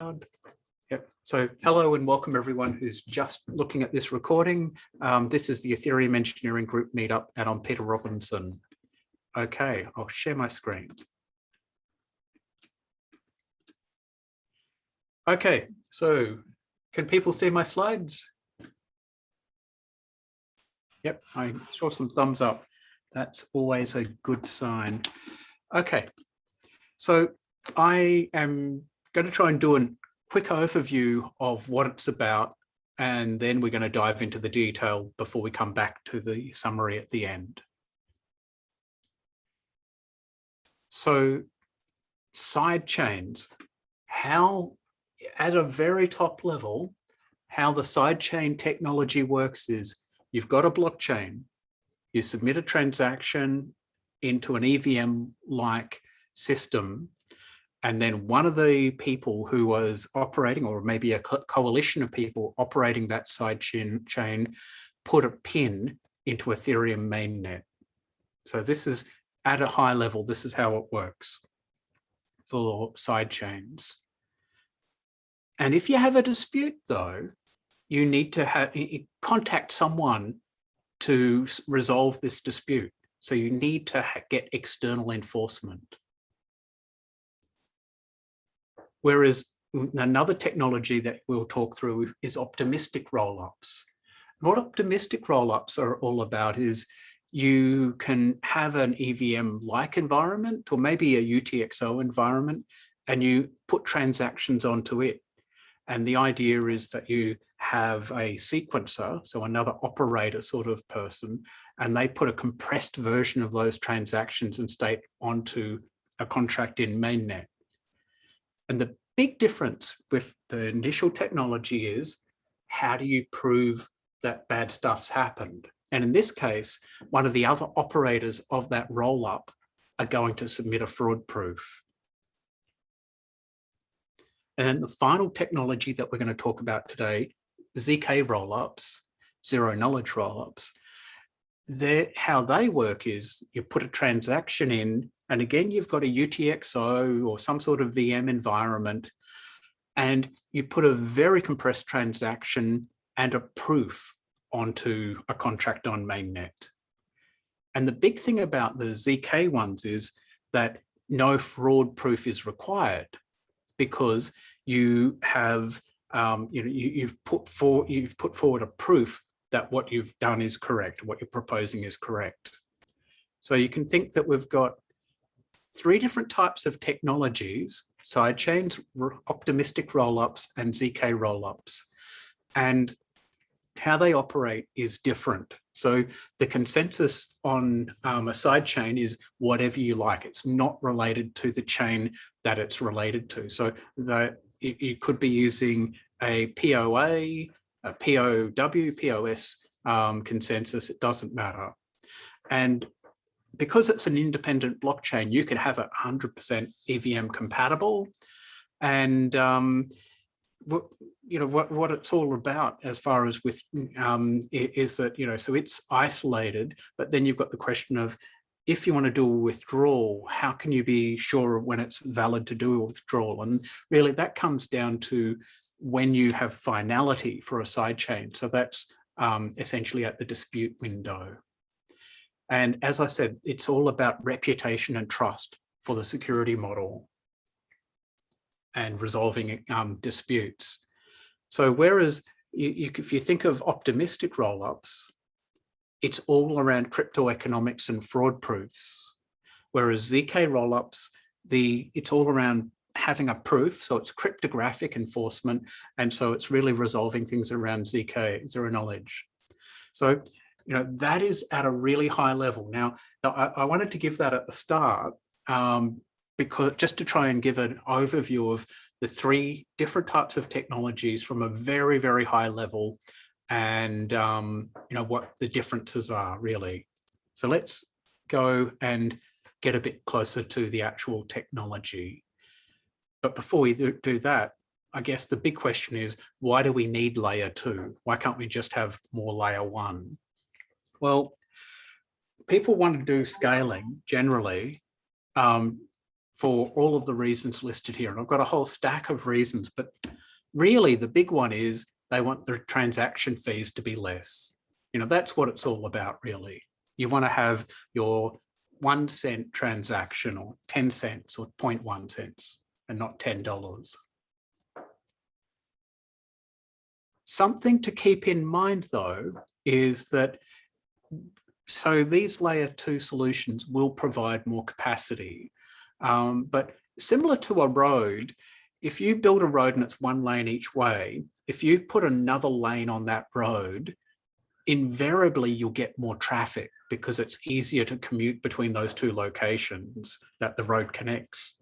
Yep. So hello and welcome everyone who's just looking at this recording. This is the Ethereum Engineering Group meetup and I'm Peter Robinson. Okay, I'll share my screen. Okay, so can people see my slides? Yep, I saw some thumbs up. That's always a good sign. Okay, so I am going to try and do a quick overview of what it's about, and then we're going to dive into the detail before we come back to the summary at the end. So sidechains, how at a very top level, how the sidechain technology works is you've got a blockchain, you submit a transaction into an EVM-like system, and then one of the people who was operating, or maybe a coalition of people operating that sidechain, put a pin into Ethereum MainNet. So this is at a high level, this is how it works for sidechains. And if you have a dispute though, you need to contact someone to resolve this dispute. So you need to get external enforcement. Whereas another technology that we'll talk through is optimistic rollups. What optimistic rollups are all about is you can have an EVM-like environment or maybe a UTXO environment, and you put transactions onto it. And the idea is that you have a sequencer, so another operator sort of person, and they put a compressed version of those transactions and state onto a contract in mainnet. And the big difference with the initial technology is, how do you prove that bad stuff's happened? And in this case, one of the other operators of that rollup are going to submit a fraud proof. And then the final technology that we're going to talk about today, zkRollups, zero knowledge rollups. How they work is you put a transaction in, and again, you've got a UTXO or some sort of VM environment, and you put a very compressed transaction and a proof onto a contract on mainnet. And the big thing about the ZK ones is that no fraud proof is required, because you have, you've put forward a proof that what you've done is correct, what you're proposing is correct. So you can think that we've got three different types of technologies: sidechains, optimistic rollups, and ZK rollups. And how they operate is different. So the consensus on a sidechain is whatever you like. It's not related to the chain that it's related to. So you could be using a POA, a POW, POS consensus, it doesn't matter. And because it's an independent blockchain, you can have it 100% EVM compatible. And what it's all about as far as with is that, so it's isolated, but then you've got the question of, if you want to do a withdrawal, how can you be sure when it's valid to do a withdrawal? And really that comes down to when you have finality for a sidechain. So that's essentially at the dispute window. And as I said, it's all about reputation and trust for the security model and resolving disputes. So whereas if you think of optimistic rollups, it's all around crypto economics and fraud proofs. Whereas ZK rollups, it's all around having a proof, so it's cryptographic enforcement, and so it's really resolving things around ZK, zero knowledge. So that is at a really high level. Now, I wanted to give that at the start, because just to try and give an overview of the three different types of technologies from a very, very high level, and what the differences are really. So let's go and get a bit closer to the actual technology. But before we do that, I guess the big question is, why do we need layer 2? Why can't we just have more layer 1? Well, people want to do scaling generally for all of the reasons listed here. And I've got a whole stack of reasons, but really the big one is they want the transaction fees to be less. You know, that's what it's all about, really. You want to have your 1 cent transaction or 10 cents or 0.1 cents and not $10. Something to keep in mind, though, is that so these layer 2 solutions will provide more capacity. But similar to a road, if you build a road and it's 1 lane each way, if you put another lane on that road, invariably you'll get more traffic because it's easier to commute between those 2 locations that the road connects.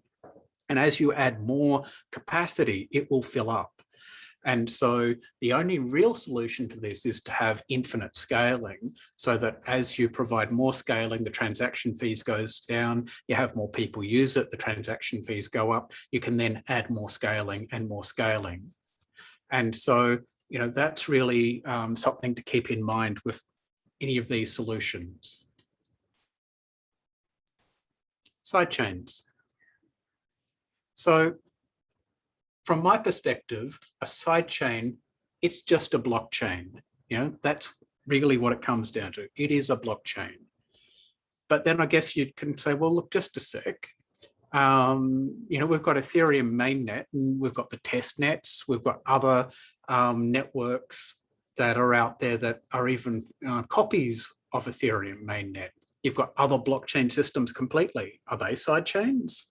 And as you add more capacity, it will fill up. And so the only real solution to this is to have infinite scaling, so that as you provide more scaling, the transaction fees goes down, you have more people use it, the transaction fees go up, you can then add more scaling and more scaling. And so, you know, that's really something to keep in mind with any of these solutions. Sidechains. So from my perspective, a sidechain, it's just a blockchain. You know, that's really what it comes down to. It is a blockchain. But then I guess you can say, well, look, just a sec. You know, we've got Ethereum MainNet and we've got the test nets. We've got other networks that are out there that are even copies of Ethereum MainNet. You've got other blockchain systems completely. Are they sidechains?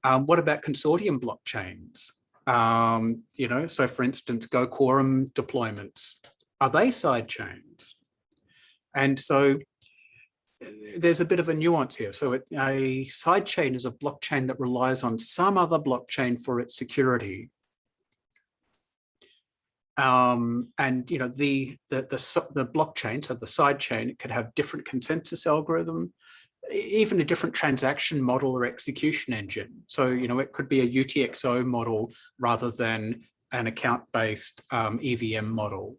What about consortium blockchains? You know, so for instance, Go Quorum deployments, are they sidechains? And so there's a bit of a nuance here. So a sidechain is a blockchain that relies on some other blockchain for its security. And you know, the blockchain, so the sidechain, it could have different consensus algorithm, even a different transaction model or execution engine. So, you know, it could be a UTXO model rather than an account-based EVM model.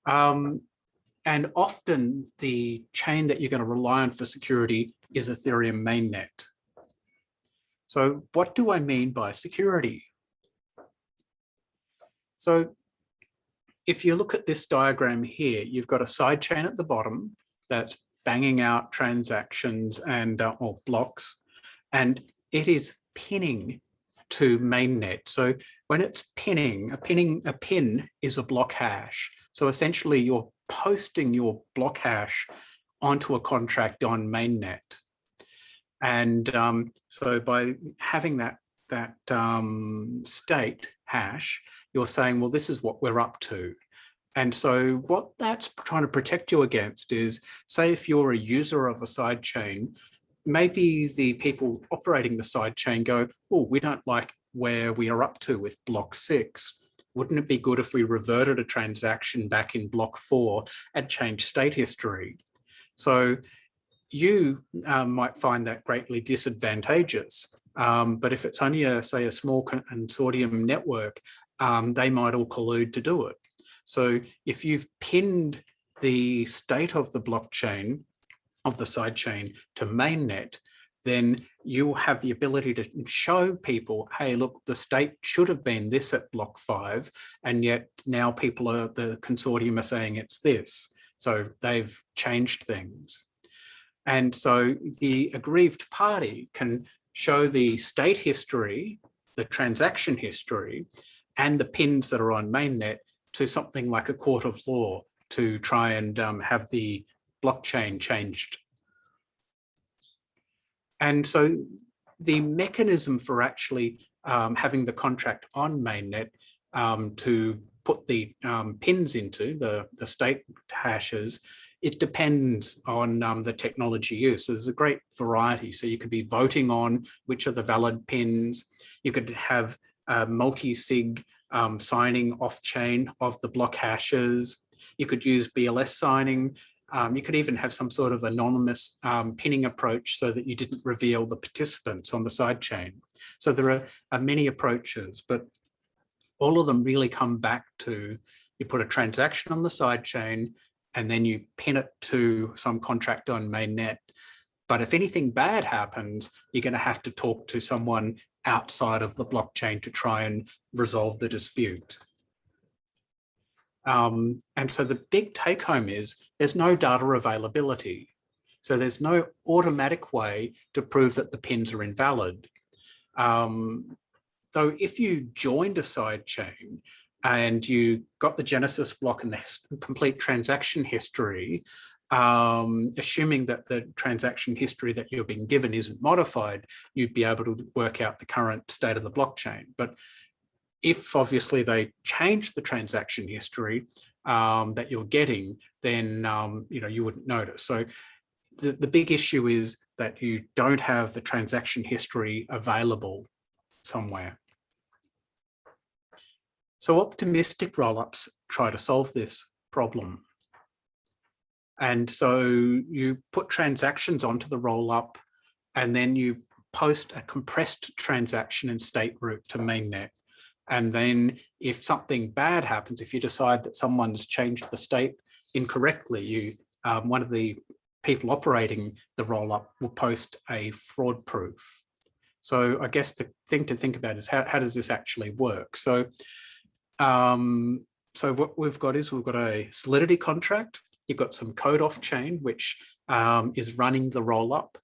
And often the chain that you're going to rely on for security is Ethereum MainNet. So what do I mean by security? So if you look at this diagram here, you've got a sidechain at the bottom that's banging out transactions and or blocks, and it is pinning to mainnet. So when it's pinning, a pin is a block hash. So essentially you're posting your block hash onto a contract on mainnet. And so by having that state hash, you're saying, well, this is what we're up to. And so what that's trying to protect you against is, say if you're a user of a sidechain, maybe the people operating the sidechain go, oh, we don't like where we are up to with block 6. Wouldn't it be good if we reverted a transaction back in block 4 and changed state history? So you might find that greatly disadvantageous. But if it's only say a small consortium network, they might all collude to do it. So if you've pinned the state of the blockchain, of the sidechain to mainnet, then you'll have the ability to show people, hey, look, the state should have been this at block 5, and yet now people are, the consortium are saying it's this. So they've changed things. And so the aggrieved party can show the state history, the transaction history, and the pins that are on mainnet to something like a court of law to try and have the blockchain changed. And so the mechanism for actually having the contract on mainnet to put the pins into the state hashes, it depends on the technology used. So there's a great variety. So you could be voting on which are the valid pins. You could have multi-sig signing off-chain of the block hashes. You could use BLS signing. You could even have some sort of anonymous pinning approach so that you didn't reveal the participants on the sidechain. So there are many approaches, but all of them really come back to, you put a transaction on the sidechain and then you pin it to some contract on mainnet. But if anything bad happens, you're going to have to talk to someone outside of the blockchain to try and resolve the dispute. And so the big take home is there's no data availability. So there's no automatic way to prove that the pins are invalid. Though if you joined a sidechain and you got the genesis block and the complete transaction history, assuming that the transaction history that you're being given isn't modified, you'd be able to work out the current state of the blockchain. But if obviously they change the transaction history that you're getting, then you wouldn't notice. So the big issue is that you don't have the transaction history available somewhere. So optimistic rollups try to solve this problem. And so you put transactions onto the rollup, and then you post a compressed transaction in state root to mainnet. And then if something bad happens, if you decide that someone's changed the state incorrectly, one of the people operating the rollup will post a fraud proof. So I guess the thing to think about is how does this actually work? So, so what we've got is we've got a Solidity contract. You've got some code off chain, which is running the rollup.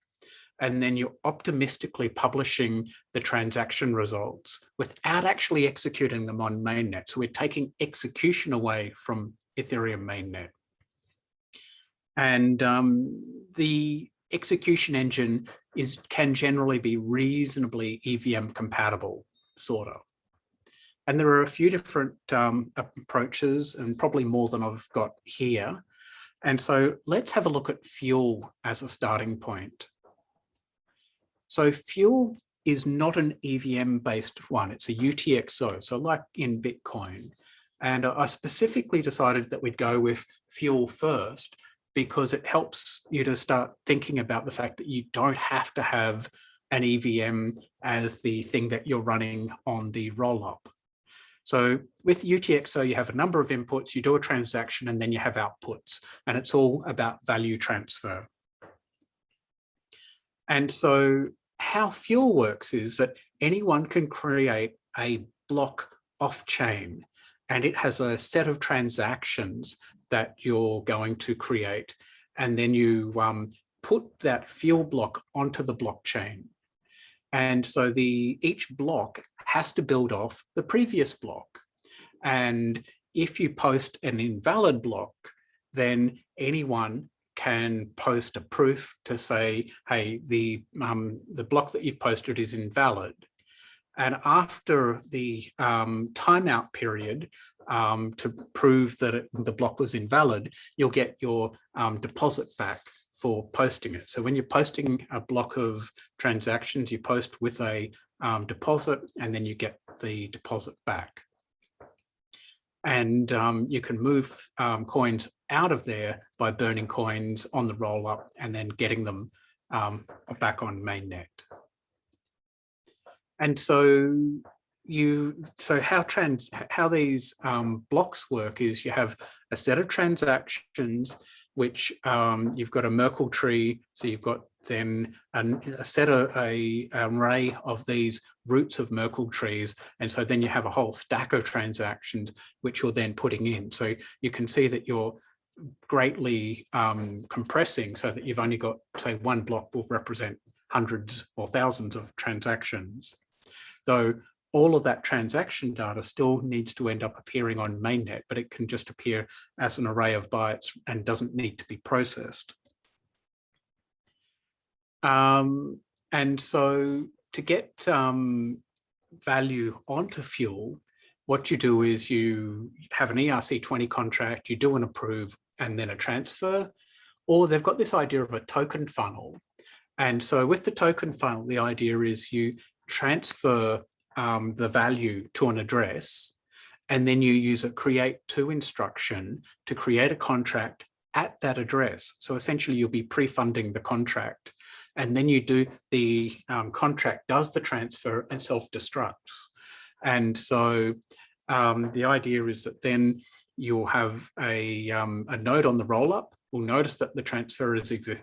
And then you're optimistically publishing the transaction results without actually executing them on mainnet. So we're taking execution away from Ethereum mainnet. And the execution engine can generally be reasonably EVM compatible, sort of. And there are a few different approaches, and probably more than I've got here. And so let's have a look at Fuel as a starting point. So Fuel is not an EVM-based one. It's a UTXO, so like in Bitcoin. And I specifically decided that we'd go with Fuel first because it helps you to start thinking about the fact that you don't have to have an EVM as the thing that you're running on the rollup. So with UTXO, you have a number of inputs, you do a transaction, and then you have outputs, and it's all about value transfer. And so how Fuel works is that anyone can create a block off-chain, and it has a set of transactions that you're going to create. And then you put that Fuel block onto the blockchain. And so each block has to build off the previous block. And if you post an invalid block, then anyone can post a proof to say, hey, the block that you've posted is invalid. And after the timeout period to prove that the block was invalid, you'll get your deposit back for posting it. So when you're posting a block of transactions, you post with a deposit, and then you get the deposit back. And you can move coins out of there by burning coins on the rollup and then getting them back on mainnet. And so how these blocks work is you have a set of transactions which you've got a Merkle tree. So you've got then an array of these roots of Merkle trees. And so then you have a whole stack of transactions which you're then putting in. So you can see that you're greatly compressing so that you've only got, say, one block will represent hundreds or thousands of transactions. Though all of that transaction data still needs to end up appearing on mainnet, but it can just appear as an array of bytes and doesn't need to be processed. And so to get value onto Fuel, what you do is you have an ERC20 contract, you do an approve and then a transfer, or they've got this idea of a token funnel. And so with the token funnel, the idea is you transfer the value to an address, and then you use a create to instruction to create a contract at that address. So essentially you'll be pre-funding the contract, and then you do the contract does the transfer and self-destructs. And so the idea is that then you'll have a node on the rollup will notice that the transfer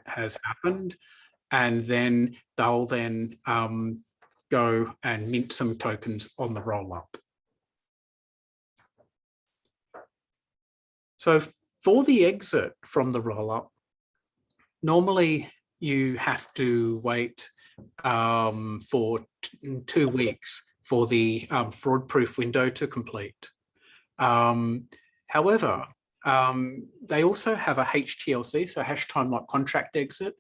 has happened. and then they'll then go and mint some tokens on the Rollup. So for the exit from the Rollup, normally you have to wait for 2 weeks for the fraud-proof window to complete. However, they also have a HTLC, so hash time lock contract exit.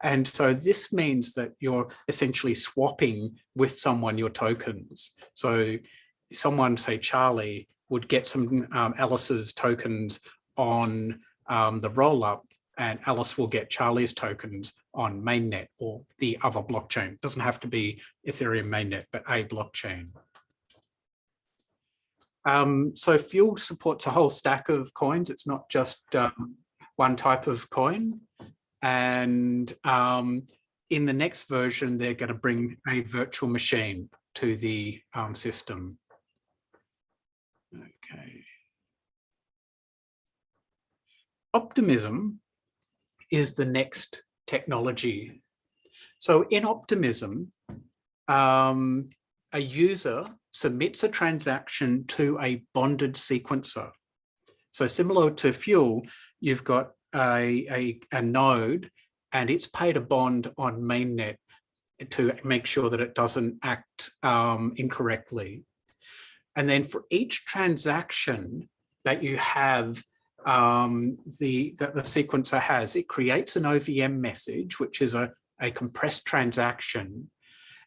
And so this means that you're essentially swapping with someone your tokens. So someone, say Charlie, would get some Alice's tokens on the Rollup, and Alice will get Charlie's tokens on MainNet or the other blockchain. It doesn't have to be Ethereum MainNet, but a blockchain. So Fuel supports a whole stack of coins. It's not just one type of coin. And in the next version, they're going to bring a virtual machine to the system. Okay. Optimism is the next technology. So in Optimism, a user submits a transaction to a bonded sequencer. So similar to Fuel, you've got a node, and it's paid a bond on MainNet to make sure that it doesn't act incorrectly. And then for each transaction that you have, that the sequencer has, it creates an OVM message, which is a compressed transaction,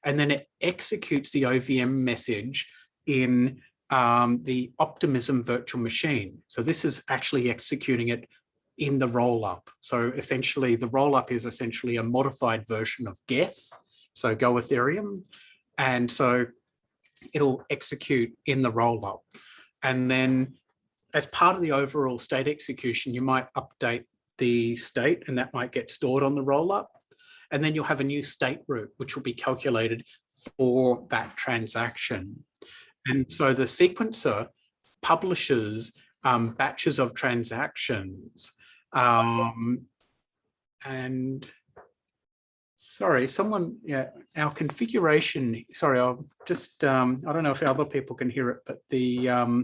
and then it executes the OVM message in the Optimism virtual machine. So this is actually executing it in the Rollup. So essentially, the Rollup is essentially a modified version of Geth, so Go Ethereum, and so it'll execute in the Rollup. And then as part of the overall state execution, you might update the state, and that might get stored on the Rollup. And then you'll have a new state root, which will be calculated for that transaction. And so the sequencer publishes batches of transactions. And sorry, someone, yeah, our configuration, sorry, I'll just, I don't know if other people can hear it, but the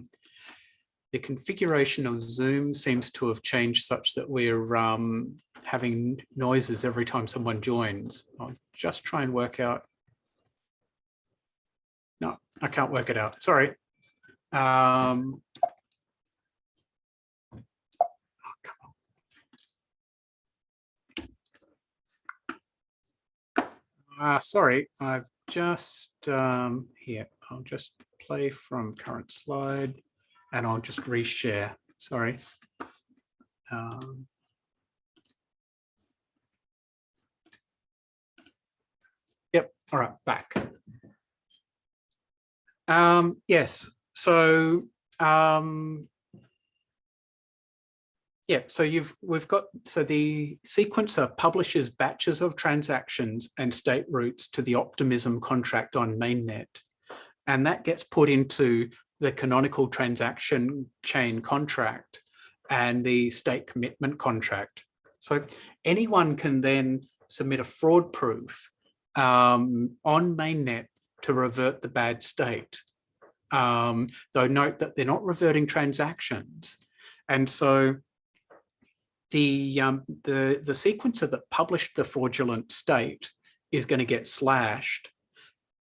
configuration of Zoom seems to have changed such that we're having noises every time someone joins. I'll just try and work out. No, I can't work it out. Sorry. Sorry, I've just, here, I'll just play from current slide and I'll just reshare, sorry. Yep, all right, back. Yes, so, yeah, so we've got, so the sequencer publishes batches of transactions and state roots to the Optimism contract on MainNet. And that gets put into the canonical transaction chain contract and the state commitment contract. So anyone can then submit a fraud proof on MainNet to revert the bad state. Though note that they're not reverting transactions. And so the sequencer that published the fraudulent state is going to get slashed.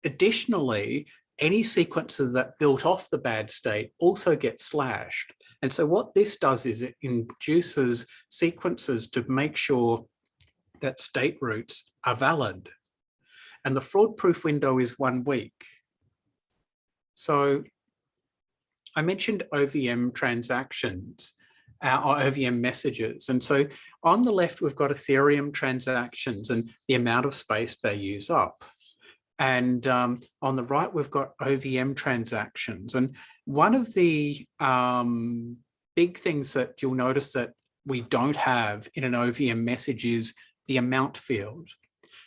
Additionally, any sequencer that built off the bad state also gets slashed. And so what this does is it induces sequencers to make sure that state roots are valid. And the fraud proof window is 1 week. So I mentioned OVM transactions. Or OVM messages. And so on the left, we've got Ethereum transactions and the amount of space they use up. And on the right, we've got OVM transactions. And one of the big things that you'll notice that we don't have in an OVM message is the amount field.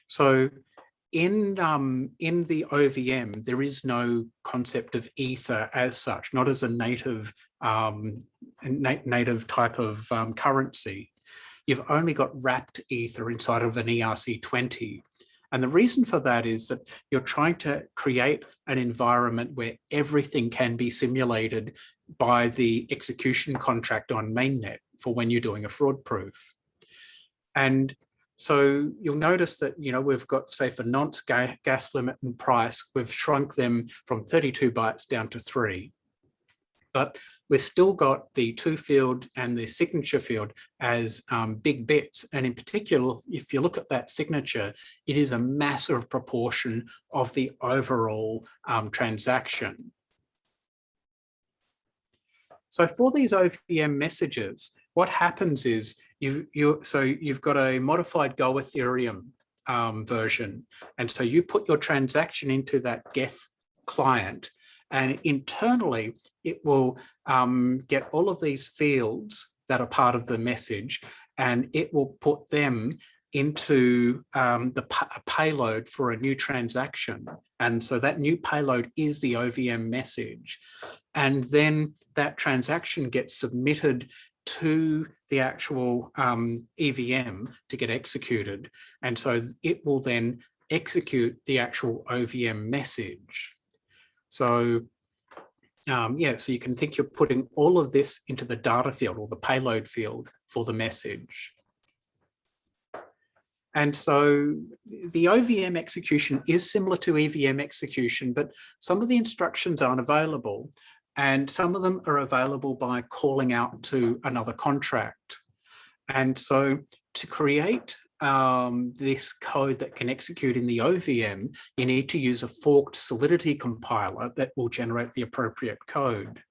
So in the OVM, there is no concept of ether as such, not as a native type of currency. you've only got wrapped ether inside of an ERC20. And the reason for that is that you're trying to create an environment where everything can be simulated by the execution contract on mainnet for when you're doing a fraud proof. And so you'll notice that, we've got, say, for nonce, gas limit and price, we've shrunk them from 32 bytes down to 3. But we've still got the to field and the signature field as big bits. And in particular, if you look at that signature, it is a massive proportion of the overall transaction. So for these OVM messages, what happens is you've got a modified Go Ethereum version. And so you put your transaction into that Geth client, and internally, it will get all of these fields that are part of the message, and it will put them into the payload for a new transaction. And so that new payload is the OVM message. And then that transaction gets submitted to the actual EVM to get executed. And so it will then execute the actual OVM message. So so you can think you're putting all of this into the data field or the payload field for the message. And so the OVM execution is similar to EVM execution, but some of the instructions aren't available, and some of them are available by calling out to another contract. And so to create this code that can execute in the OVM, you need to use a forked Solidity compiler that will generate the appropriate code.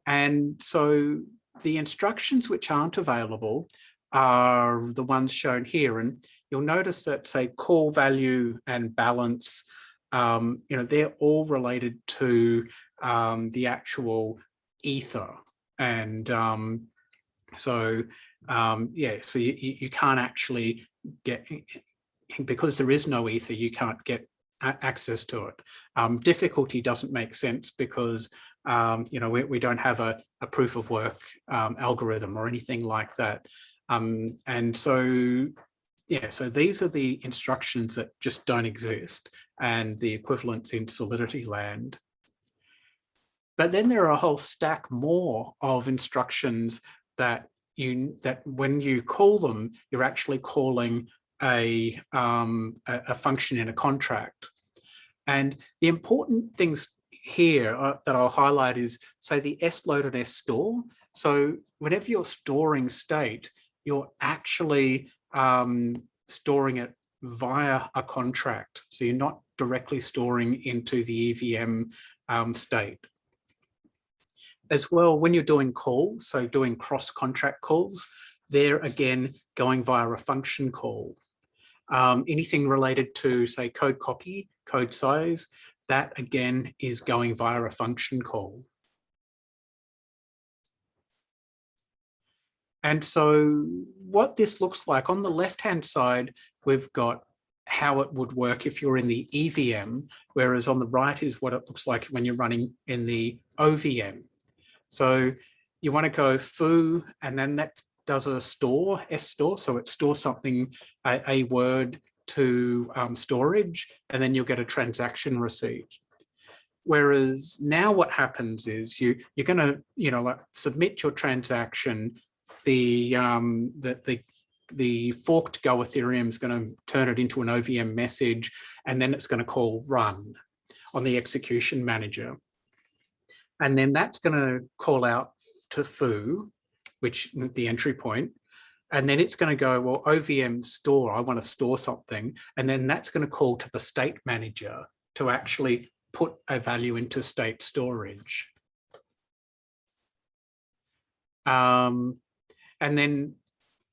And so the instructions which aren't available are the ones shown here. And you'll notice that, say, call value and balance, they're all related to the actual ether. And so you can't actually get, because there is no ether, you can't get access to it. Difficulty doesn't make sense because we don't have a proof of work algorithm or anything like that. And so so these are the instructions that just don't exist, and the equivalents in Solidity land. But then there are a whole stack more of instructions that when you call them, you're actually calling a function in a contract. And the important things here that I'll highlight is, say, the sload and sstore. So whenever you're storing state, you're actually storing it via a contract. So you're not directly storing into the EVM state. As well, when you're doing calls, so doing cross-contract calls, they're again going via a function call. Anything related to, say, code copy, code size, that again is going via a function call. And so what this looks like, on the left-hand side, we've got how it would work if you're in the EVM, whereas on the right is what it looks like when you're running in the OVM. So you want to go foo, and then that does a store, sstore, so it stores something, a word to storage, and then you'll get a transaction receipt. Whereas now what happens is you're going to, submit your transaction. The forked Go Ethereum is going to turn it into an OVM message, and then it's going to call run on the execution manager. And then that's going to call out to foo, which the entry point. And then it's going to go, well, OVM store, I want to store something. And then that's going to call to the state manager to actually put a value into state storage. And then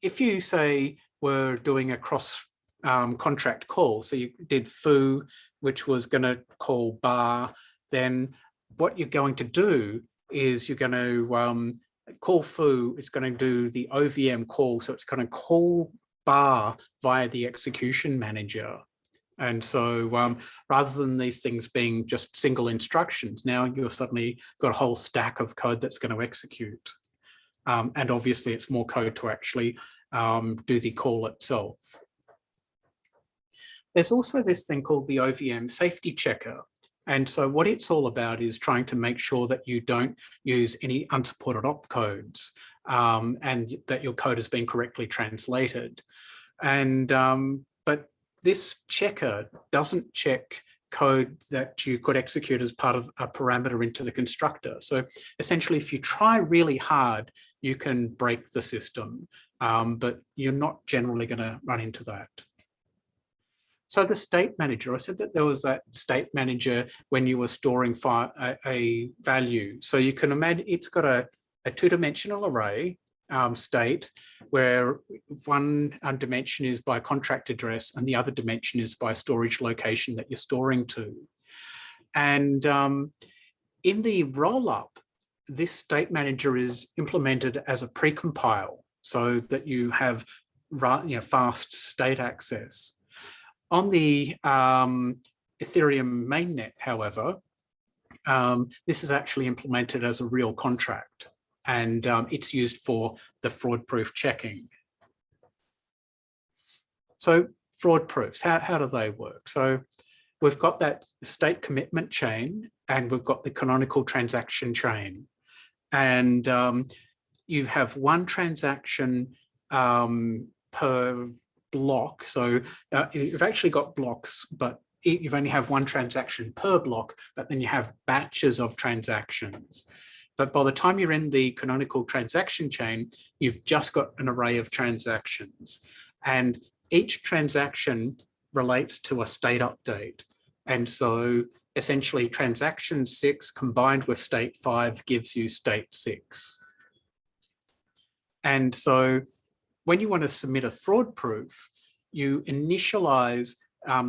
if you say we're doing a cross contract call, so you did foo, which was going to call bar, then what you're going to do is you're going to call foo, it's going to do the OVM call, so it's going to call bar via the execution manager. And so rather than these things being just single instructions, now you're suddenly got a whole stack of code that's going to execute. And obviously it's more code to actually do the call itself. There's also this thing called the OVM Safety Checker. And so what it's all about is trying to make sure that you don't use any unsupported opcodes and that your code has been correctly translated. And but this checker doesn't check code that you could execute as part of a parameter into the constructor. So essentially, if you try really hard, you can break the system, but you're not generally going to run into that. So the state manager, I said that there was that state manager when you were storing a value. So you can imagine it's got a two-dimensional array state where one dimension is by contract address and the other dimension is by storage location that you're storing to. And in the Rollup, this state manager is implemented as a precompile so that you have fast state access. On the Ethereum MainNet, however, this is actually implemented as a real contract, and it's used for the fraud-proof checking. So fraud proofs, how do they work? So we've got that state commitment chain, and we've got the canonical transaction chain. And you have one transaction per block. So you've actually got blocks, but you've only have one transaction per block, but then you have batches of transactions. But by the time you're in the canonical transaction chain, you've just got an array of transactions. And each transaction relates to a state update. And so essentially transaction 6 combined with state 5 gives you state 6. And so when you want to submit a fraud proof, you initialize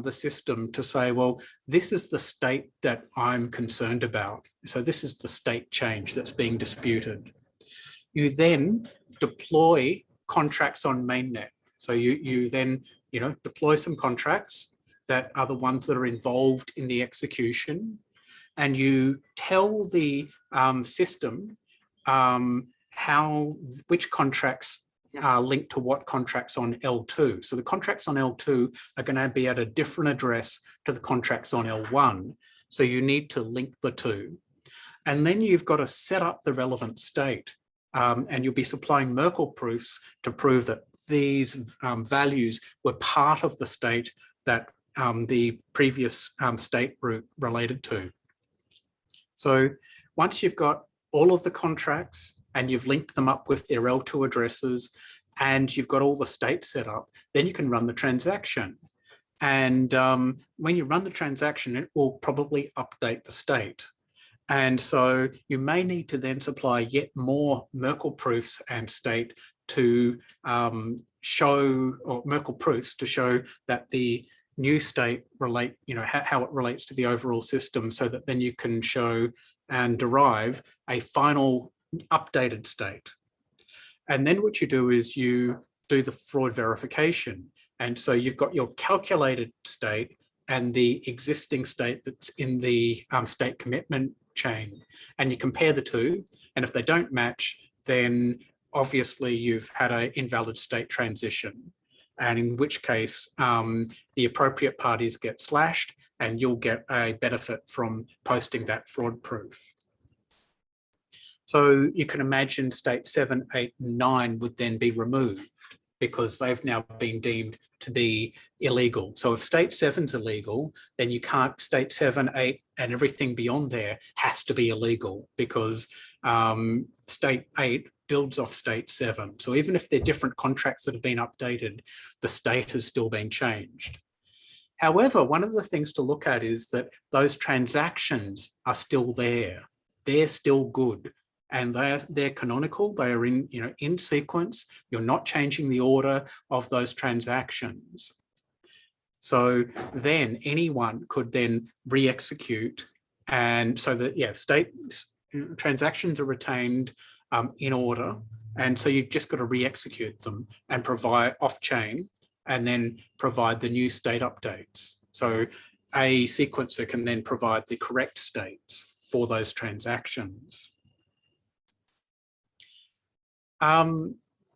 the system to say, well, this is the state that I'm concerned about. So this is the state change that's being disputed. You then deploy contracts on mainnet. So you then deploy some contracts that are the ones that are involved in the execution, and you tell the system which contracts are linked to what contracts on L2. So the contracts on L2 are going to be at a different address to the contracts on L1. So you need to link the two. And then you've got to set up the relevant state. And you'll be supplying Merkle proofs to prove that these values were part of the state that the previous state root related to. So once you've got all of the contracts and you've linked them up with their L2 addresses and you've got all the state set up, then you can run the transaction. And when you run the transaction, it will probably update the state. And so you may need to then supply yet more Merkle proofs and state to show, or Merkle proofs to show that the new state how it relates to the overall system, so that then you can show and derive a final updated state. And then what you do is you do the fraud verification. And so you've got your calculated state and the existing state that's in the state commitment chain, and you compare the two. And if they don't match, then obviously you've had an invalid state transition. And in which case the appropriate parties get slashed and you'll get a benefit from posting that fraud proof. So you can imagine state 7, 8, and 9 would then be removed because they've now been deemed to be illegal. So if state 7's illegal, then you can't, state 7, 8, and everything beyond there has to be illegal, because state 8 builds off state 7. So even if they're different contracts that have been updated, the state has still been changed. However, one of the things to look at is that those transactions are still there. They're still good. And they're canonical, they are in sequence. You're not changing the order of those transactions. So then anyone could then re-execute, and so that, state transactions are retained in order. And so you've just got to re-execute them and provide off-chain and then provide the new state updates. So a sequencer can then provide the correct states for those transactions.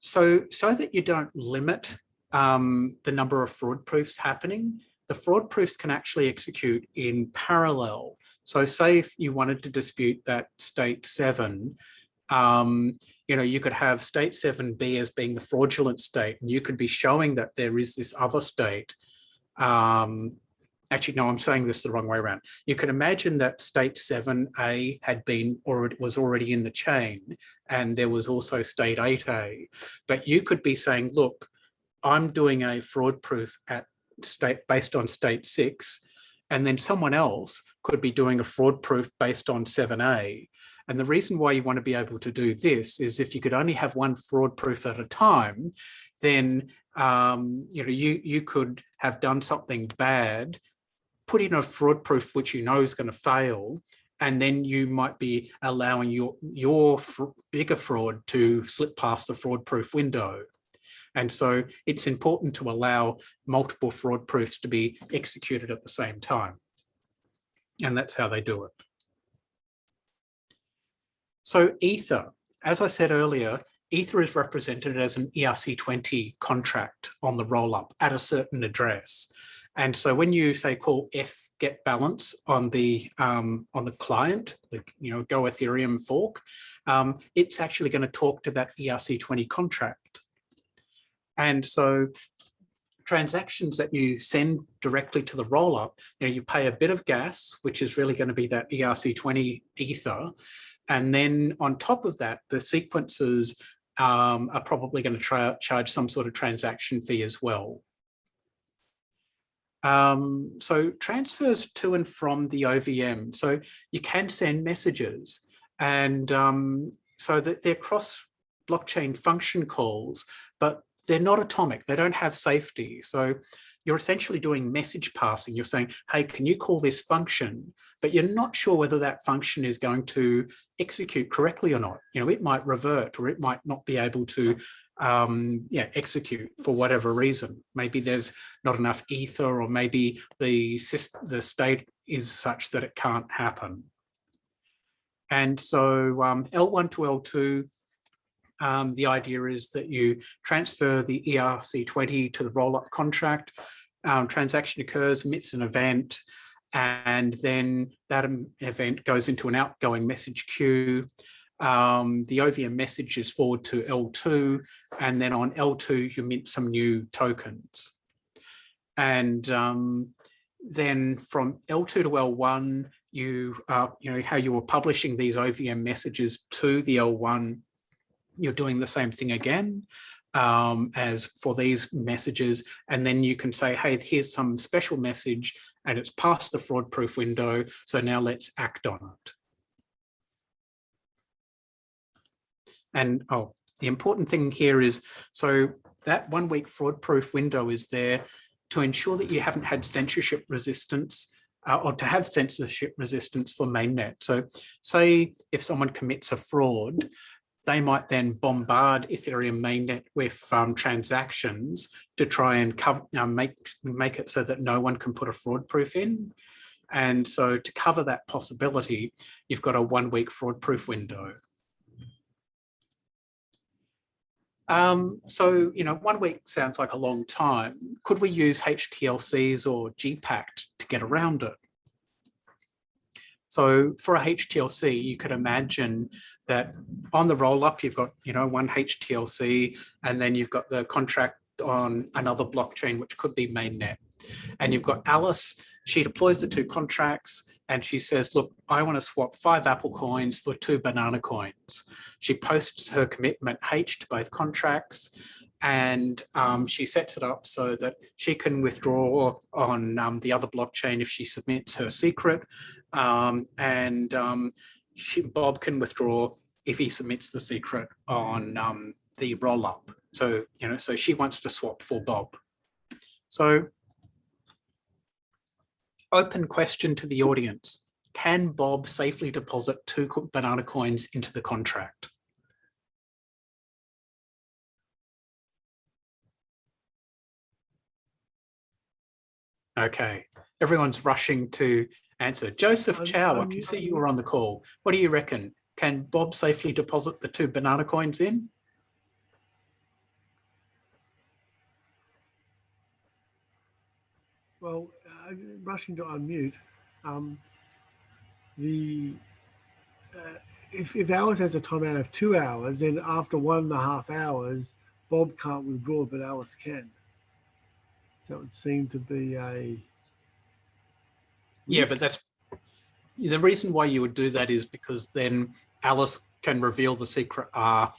So that you don't limit the number of fraud proofs happening, the fraud proofs can actually execute in parallel. So say if you wanted to dispute that state 7, you could have state 7B as being the fraudulent state, and you could be showing that there is this other state. Actually, no, I'm saying this the wrong way around. You can imagine that state 7A was already in the chain, and there was also state 8A. But you could be saying, look, I'm doing a fraud proof based on state 6, and then someone else could be doing a fraud proof based on 7A. And the reason why you want to be able to do this is if you could only have one fraud proof at a time, then you could have done something bad, put in a fraud proof which you know is going to fail, and then you might be allowing your bigger fraud to slip past the fraud proof window. And so it's important to allow multiple fraud proofs to be executed at the same time. And that's how they do it. So Ether, as I said earlier, Ether is represented as an ERC20 contract on the Rollup at a certain address. And so when you say call get balance on the client, Go Ethereum fork, it's actually going to talk to that ERC20 contract. And so transactions that you send directly to the Rollup, you pay a bit of gas, which is really going to be that ERC20 Ether. And then on top of that, the sequences are probably going to charge some sort of transaction fee as well. So transfers to and from the OVM. So you can send messages, and so that they're cross-blockchain function calls, but they're not atomic. They don't have safety. So you're essentially doing message passing. You're saying, hey, can you call this function? But you're not sure whether that function is going to execute correctly or not. It might revert, or it might not be able to execute for whatever reason. Maybe there's not enough ether, or maybe the state is such that it can't happen. And so L1 to L2, the idea is that you transfer the ERC20 to the Rollup contract. Transaction occurs, emits an event, and then that event goes into an outgoing message queue. The OVM message is forwarded to L2, and then on L2 you mint some new tokens. And then from L2 to L1, how you were publishing these OVM messages to the L1, you're doing the same thing again as for these messages. And then you can say, hey, here's some special message and it's past the fraud proof window. So now let's act on it. And the important thing here is, so that 1 week fraud proof window is there to ensure that you haven't had censorship resistance or to have censorship resistance for mainnet. So say if someone commits a fraud, they might then bombard Ethereum mainnet with transactions to try and make it so that no one can put a fraud proof in. And so to cover that possibility, you've got a 1 week fraud proof window. So, 1 week sounds like a long time. Could we use HTLCs or GPACT to get around it? So for a HTLC, you could imagine that on the Rollup, you've got, one HTLC, and then you've got the contract on another blockchain, which could be mainnet. And you've got Alice, she deploys the 2 contracts, and she says, look, I want to swap 5 Apple coins for 2 banana coins. She posts her commitment H to both contracts, and she sets it up so that she can withdraw on the other blockchain if she submits her secret, Bob can withdraw if he submits the secret on the Rollup. So, so she wants to swap for Bob. So, open question to the audience. Can Bob safely deposit 2 banana coins into the contract? Okay, everyone's rushing to answer. Joseph Chow, I can see you were on the call. What do you reckon? Can Bob safely deposit the 2 banana coins in? Well, rushing to unmute, if Alice has a timeout of 2 hours, then after 1.5 hours, Bob can't withdraw, but Alice can. So it would seem to be a Yeah, but that's the reason why you would do that is because then Alice can reveal the secret R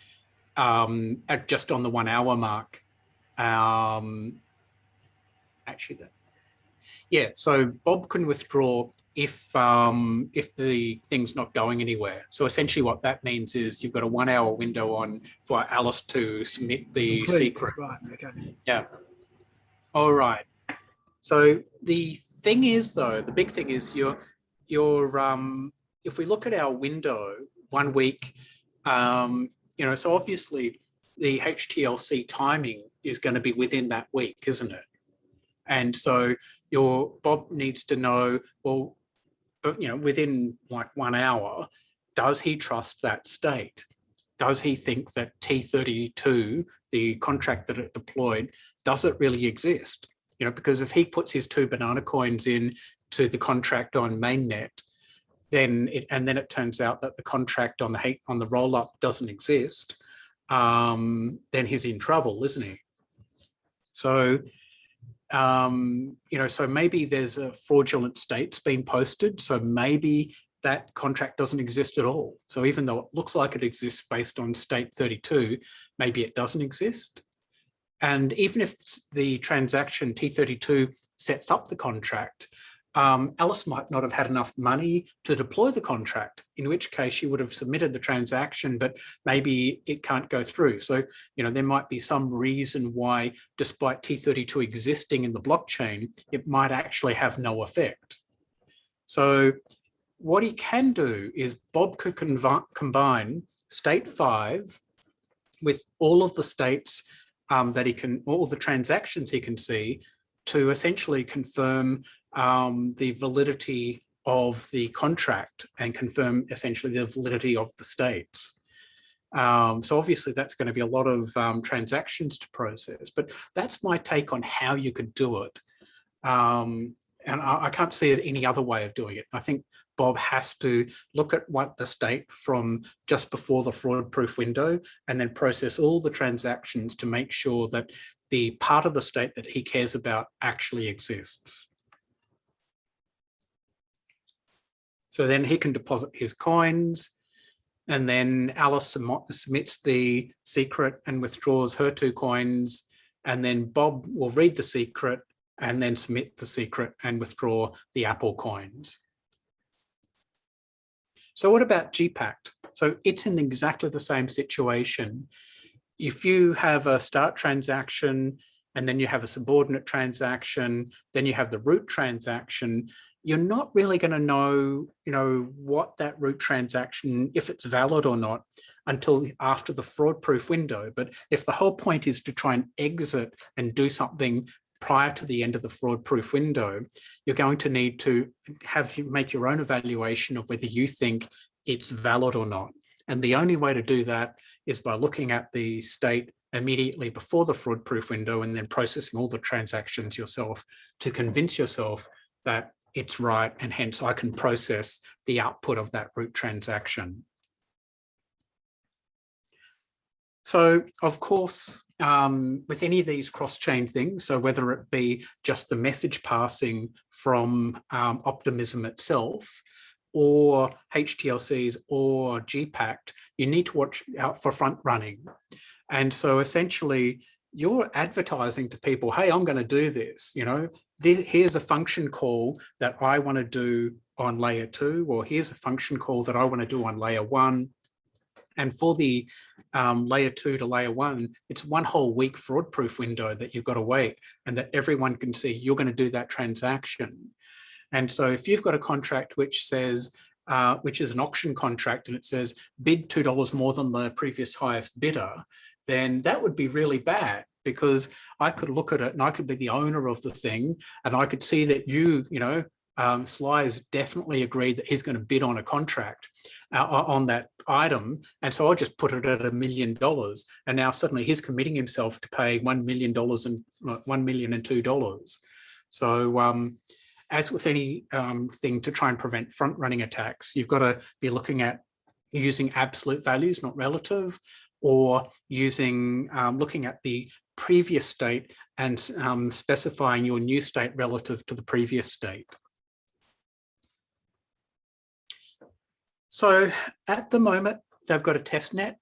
at just on the 1 hour mark. Actually, that. Yeah, so Bob can withdraw if the thing's not going anywhere. So essentially what that means is you've got a 1 hour window on for Alice to submit the complete. secret. Right, okay. Yeah. All right. So the thing is though, the big thing is if we look at our window 1 week, so obviously the HTLC timing is going to be within that week, isn't it? And so your Bob needs to know, well, but within like 1 hour, does he trust that state? Does he think that T32, the contract that it deployed, does it really exist? Because if he puts his 2 banana coins in to the contract on mainnet, then it turns out that the contract on the rollup doesn't exist, then he's in trouble, isn't he? So so maybe there's a fraudulent state's been posted. So maybe that contract doesn't exist at all. So even though it looks like it exists based on state 32, maybe it doesn't exist. And even if the transaction T32 sets up the contract, Alice might not have had enough money to deploy the contract, in which case she would have submitted the transaction, but maybe it can't go through. So, there might be some reason why, despite T32 existing in the blockchain, it might actually have no effect. So what he can do is Bob could combine state 5 with all of the states that he can, all the transactions he can see, to essentially confirm the validity of the contract and confirm essentially the validity of the states. So obviously that's going to be a lot of transactions to process, but that's my take on how you could do it. And I can't see it any other way of doing it. I think Bob has to look at what the state from just before the fraud-proof window and then process all the transactions to make sure that the part of the state that he cares about actually exists. So then he can deposit his coins, and then Alice submits the secret and withdraws her 2 coins, and then Bob will read the secret and then submit the secret and withdraw the Apple coins. So what about GPACT? So it's in exactly the same situation. If you have a start transaction and then you have a subordinate transaction, then you have the root transaction, you're not really going to know, what that root transaction, if it's valid or not, until after the fraud-proof window. But if the whole point is to try and exit and do something prior to the end of the fraud-proof window, you're going to need to make your own evaluation of whether you think it's valid or not. And the only way to do that is by looking at the state immediately before the fraud-proof window and then processing all the transactions yourself to convince yourself that it's right, and hence I can process the output of that root transaction. So, of course, with any of these cross-chain things, so whether it be just the message passing from Optimism itself, or HTLCs or GPACT, you need to watch out for front running. And so essentially, you're advertising to people, hey, I'm going to do this, here's a function call that I want to do on layer 2, or here's a function call that I want to do on layer 1. And for the layer 2 to layer 1, it's 1 whole week fraud-proof window that you've got to wait, and that everyone can see you're going to do that transaction. And so if you've got a contract which says, which is an auction contract, and it says bid $2 more than the previous highest bidder, then that would be really bad, because I could look at it and I could be the owner of the thing, and I could see that Sly has definitely agreed that he's going to bid on a contract on that item. And so I'll just put it at $1 million. And now suddenly he's committing himself to paying $1 million and $1 million and $2. So as with any thing to try and prevent front-running attacks, you've got to be looking at using absolute values, not relative, or using looking at the previous state and specifying your new state relative to the previous state. So at the moment, they've got a test net,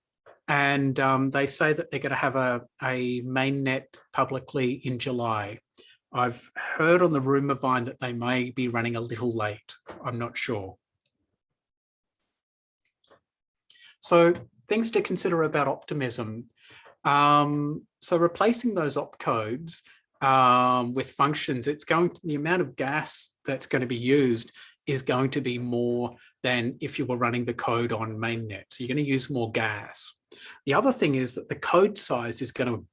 and they say that they're going to have a mainnet publicly in July. I've heard on the rumor vine that they may be running a little late. I'm not sure. So things to consider about optimism. So replacing those opcodes with functions, the amount of gas that's going to be used is going to be more than if you were running the code on mainnet. So you're going to use more gas. The other thing is that the code size is going to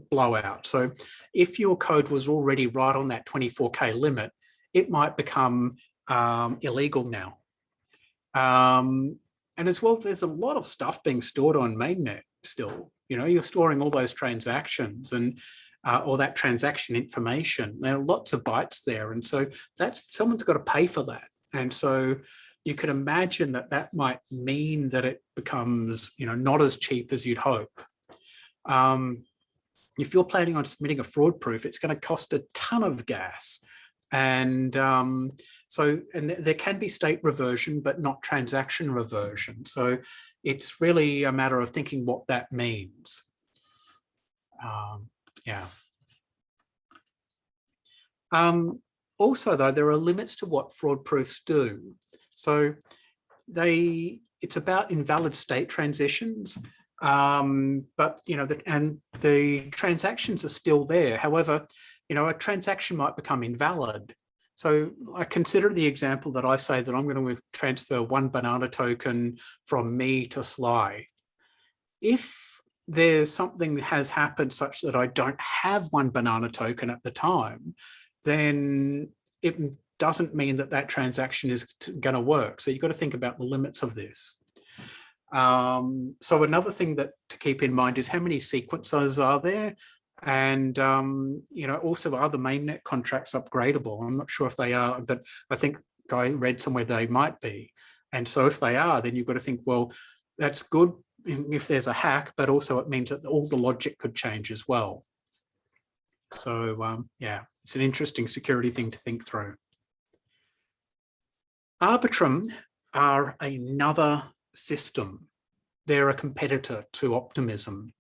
blow out. So if your code was already right on that 24K limit, it might become illegal now. And as well, there's a lot of stuff being stored on mainnet still. You know, you're storing all those transactions and or that transaction information. There are lots of bytes there. And so someone's got to pay for that. And so you could imagine that that might mean that it becomes, you know, not as cheap as you'd hope. If you're planning on submitting a fraud proof, it's going to cost a ton of gas. And there can be state reversion, but not transaction reversion. So it's really a matter of thinking what that means. Yeah. Also, though, there are limits to what fraud proofs do. So it's about invalid state transitions, but you know, the transactions are still there. However, you know, a transaction might become invalid. So I consider the example that I say that I'm going to transfer one banana token from me to Sly. If there's something that has happened such that I don't have one banana token at the time, then it doesn't mean that that transaction is going to work. So you've got to think about the limits of this. So another thing that to keep in mind is how many sequencers are there, and you know, also are the mainnet contracts upgradable? I'm not sure if they are, but I think I read somewhere they might be. And so if they are, then you've got to think, well, that's good if there's a hack, but also it means that all the logic could change as well. So yeah, it's an interesting security thing to think through. Arbitrum are another system. They're a competitor to Optimism.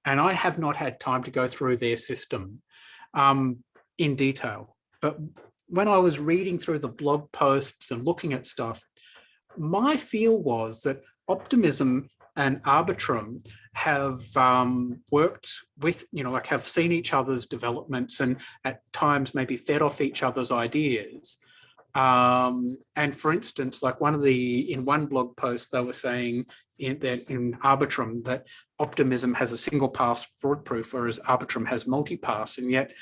And I have not had time to go through their system in detail. But when I was reading through the blog posts and looking at stuff, my feel was that Optimism and Arbitrum have worked with, you know, like have seen each other's developments and at times maybe fed off each other's ideas. And for instance, like in one blog post, they were saying in Arbitrum that Optimism has a single pass fraud proof, whereas Arbitrum has multi-pass. And yet,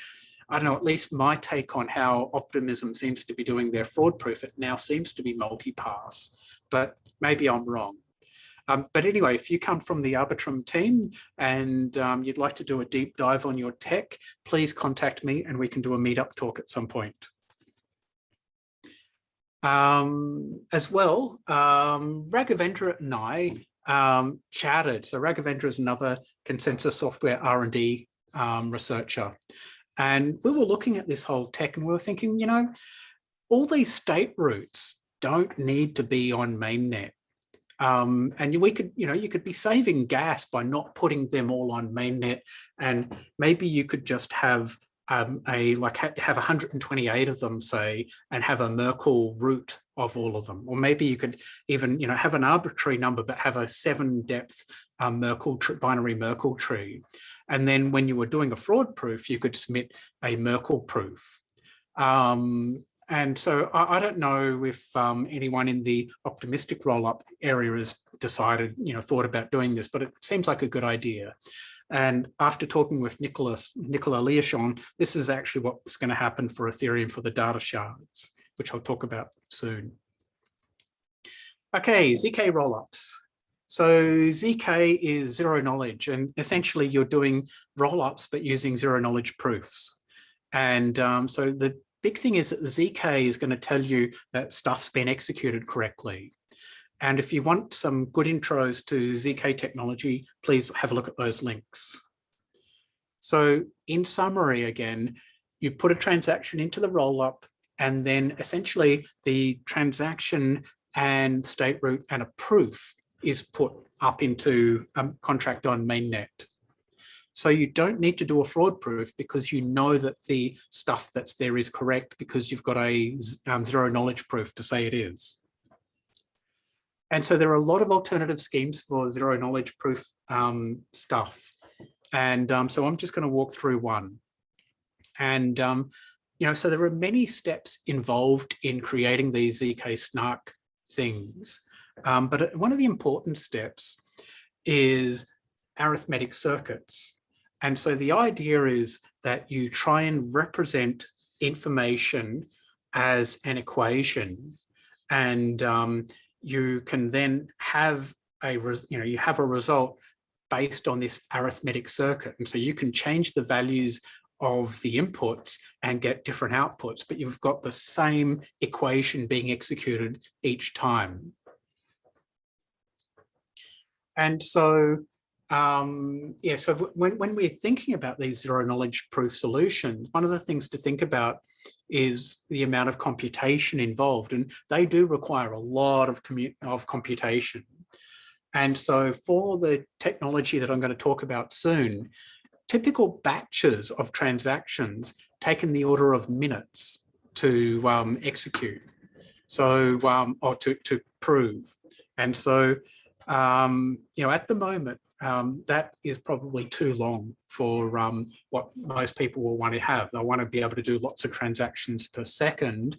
I don't know, at least my take on how Optimism seems to be doing their fraud proof, it now seems to be multi-pass, but maybe I'm wrong. But anyway, if you come from the Arbitrum team and you'd like to do a deep dive on your tech, please contact me and we can do a meetup talk at some point. As well, Raghavendra and I chatted. So Raghavendra is another consensus software R&D researcher. And we were looking at this whole tech and we were thinking, you know, all these state roots don't need to be on mainnet. And we could, you know, you could be saving gas by not putting them all on mainnet, and maybe you could just have have 128 of them, say, and have a Merkle root of all of them. Or maybe you could even, you know, have an arbitrary number, but have a 7-depth binary Merkle tree. And then when you were doing a fraud proof, you could submit a Merkle proof. And so I don't know if anyone in the optimistic rollup area has decided, you know, thought about doing this, but it seems like a good idea. And after talking with Nicola Leochon, this is actually what's going to happen for Ethereum for the data shards, which I'll talk about soon. Okay, zkRollups. So zk is zero knowledge, and essentially you're doing rollups but using zero knowledge proofs. And so the big thing is that the ZK is going to tell you that stuff's been executed correctly. And if you want some good intros to ZK technology, please have a look at those links. So in summary, again, you put a transaction into the rollup, and then essentially the transaction and state root and a proof is put up into a contract on mainnet. So you don't need to do a fraud proof because you know that the stuff that's there is correct because you've got a zero knowledge proof to say it is. And so there are a lot of alternative schemes for zero knowledge proof stuff. And so I'm just going to walk through one. And, so there are many steps involved in creating these ZK Snark things. But one of the important steps is arithmetic circuits. And so the idea is that you try and represent information as an equation, and you can then have a result based on this arithmetic circuit. And so you can change the values of the inputs and get different outputs, but you've got the same equation being executed each time. And so, so when we're thinking about these zero knowledge proof solutions, one of the things to think about is the amount of computation involved, and they do require a lot of computation. And so for the technology that I'm going to talk about soon, typical batches of transactions take in the order of minutes to execute, so or to prove. And so, at the moment, that is probably too long for what most people will want to have. They'll want to be able to do lots of transactions per second.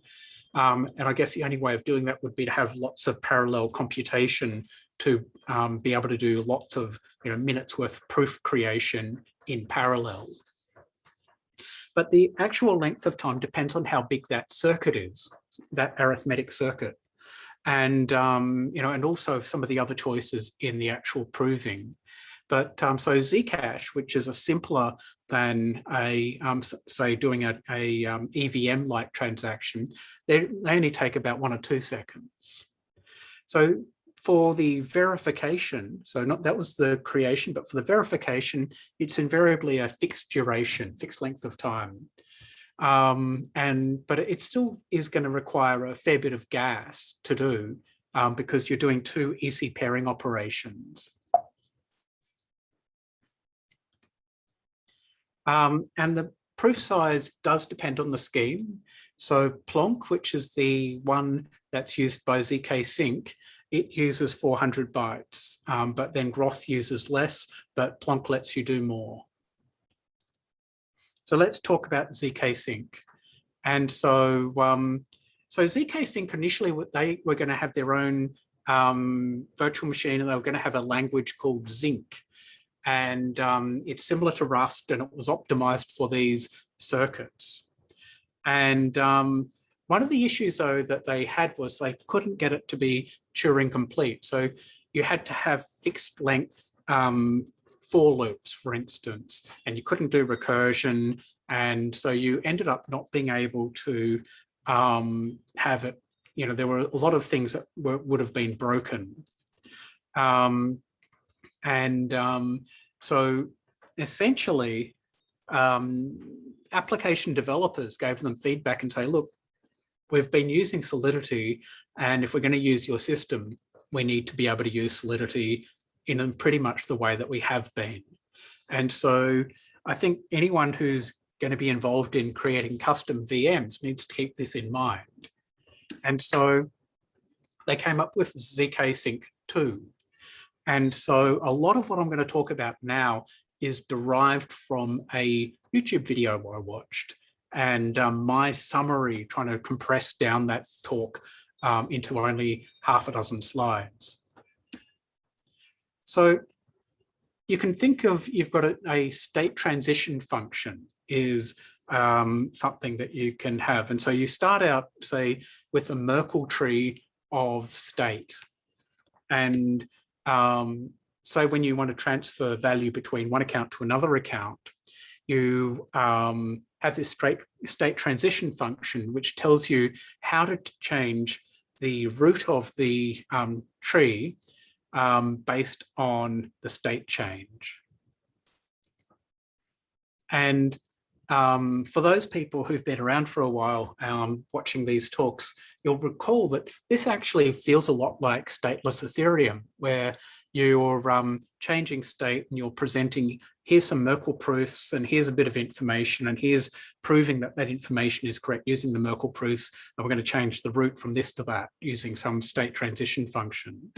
And I guess the only way of doing that would be to have lots of parallel computation to be able to do lots of minutes worth of proof creation in parallel. But the actual length of time depends on how big that circuit is, that arithmetic circuit. And and also some of the other choices in the actual proving. But so Zcash, which is a simpler than a say doing a EVM-like transaction, they only take about 1 or 2 seconds. So for the verification, so that was the creation, but for the verification, it's invariably a fixed duration, fixed length of time. But it still is going to require a fair bit of gas to do because you're doing 2 EC pairing operations. And the proof size does depend on the scheme. So Plonk, which is the one that's used by ZK Sync, it uses 400 bytes, but then Groth uses less, but Plonk lets you do more. So let's talk about ZK Sync. And so, so ZK Sync initially, they were going to have their own virtual machine, and they were going to have a language called Zinc. And it's similar to Rust, and it was optimized for these circuits. And one of the issues, though, that they had was they couldn't get it to be Turing complete. So you had to have fixed length for loops, for instance, and you couldn't do recursion. And so you ended up not being able to have it, there were a lot of things that would have been broken. So essentially, application developers gave them feedback and say, look, we've been using Solidity, and if we're going to use your system, we need to be able to use Solidity in pretty much the way that we have been. And so I think anyone who's going to be involved in creating custom VMs needs to keep this in mind. And so they came up with ZK Sync 2. And so a lot of what I'm going to talk about now is derived from a YouTube video I watched, and my summary, trying to compress down that talk into only half a dozen slides. So you can think of, you've got a state transition function is something that you can have. And so you start out, say, with a Merkle tree of state. And so when you want to transfer value between one account to another account, you have this state transition function, which tells you how to change the root of the tree based on the state change. And for those people who've been around for a while watching these talks, you'll recall that this actually feels a lot like stateless Ethereum, where you're changing state and you're presenting, here's some Merkle proofs and here's a bit of information and here's proving that that information is correct using the Merkle proofs, and we're going to change the root from this to that using some state transition function.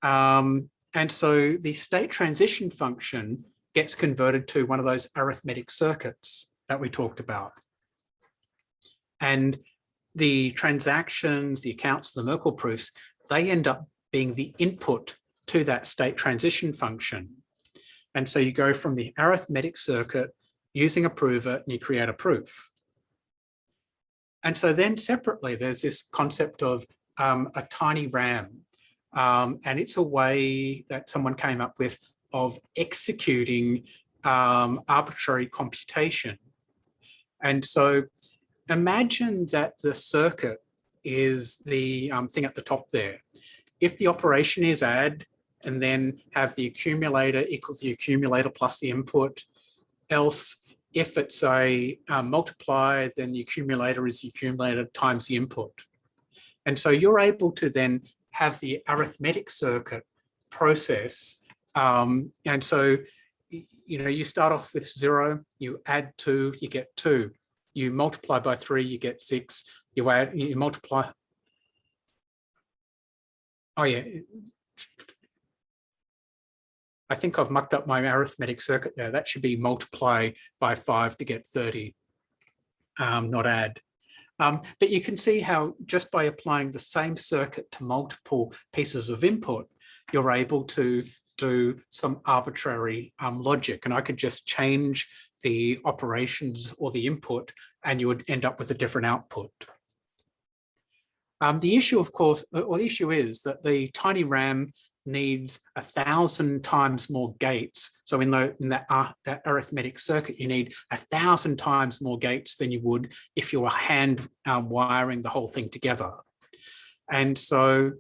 And so the state transition function gets converted to one of those arithmetic circuits that we talked about. And the transactions, the accounts, the Merkle proofs, they end up being the input to that state transition function. And so you go from the arithmetic circuit using a prover and you create a proof. And so then separately, there's this concept of a tiny RAM. And it's a way that someone came up with of executing arbitrary computation. And so imagine that the circuit is the thing at the top there. If the operation is add and then have the accumulator equals the accumulator plus the input, else if it's a multiply, then the accumulator is the accumulator times the input. And so you're able to then have the arithmetic circuit process. And so, you know, you start off with 0, you add 2, you get 2. You multiply by 3, you get 6. You add, you multiply. Oh yeah. I think I've mucked up my arithmetic circuit there. That should be multiply by 5 to get 30, not add. But you can see how just by applying the same circuit to multiple pieces of input, you're able to do some arbitrary logic. And I could just change the operations or the input and you would end up with a different output. The issue, of course, or the issue is that the tiny RAM needs 1,000 times more gates. So in that arithmetic circuit, you need 1,000 times more gates than you would if you were hand wiring the whole thing together. And so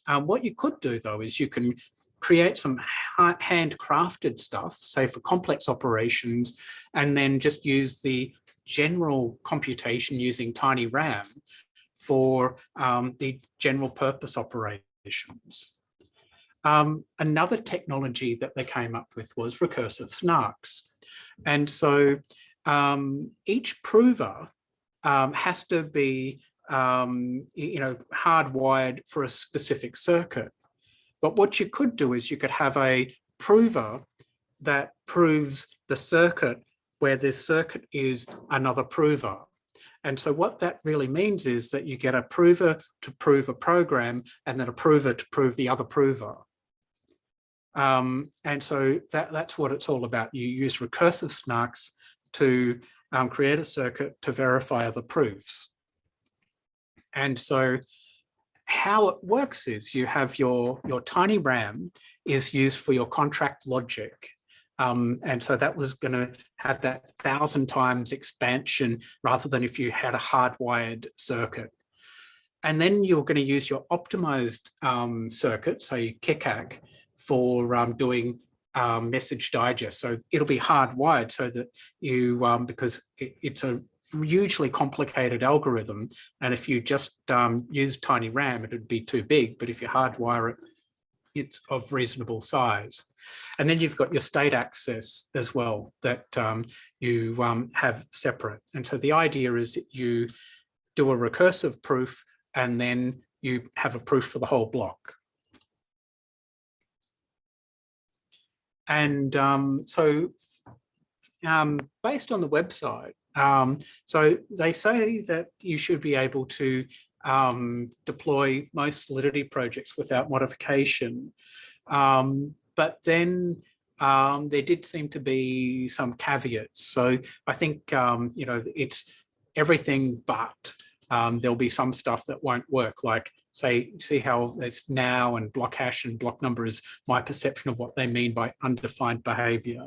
what you could do, though, is you can create some handcrafted stuff, say for complex operations, and then just use the general computation using tiny RAM for the general purpose operations. Another technology that they came up with was recursive SNARKS. And so each prover has to be hardwired for a specific circuit. But what you could do is you could have a prover that proves the circuit where this circuit is another prover. And so what that really means is that you get a prover to prove a program and then a prover to prove the other prover. And so that's what it's all about. You use recursive SNARKS to create a circuit to verify other proofs. And so how it works is you have your tiny RAM is used for your contract logic. And so that was going to have that 1,000 times expansion rather than if you had a hardwired circuit. And then you're going to use your optimized circuit, say GPACT, for doing message digest. So it'll be hardwired so that you, because it's a hugely complicated algorithm. And if you just use tiny RAM, it would be too big. But if you hardwire it, it's of reasonable size. And then you've got your state access as well that you have separate. And so the idea is that you do a recursive proof and then you have a proof for the whole block. And so based on the website, so they say that you should be able to deploy most Solidity projects without modification. But then there did seem to be some caveats. So I think, it's everything but there'll be some stuff that won't work, like say, see how there's now and block hash and block number is my perception of what they mean by undefined behavior.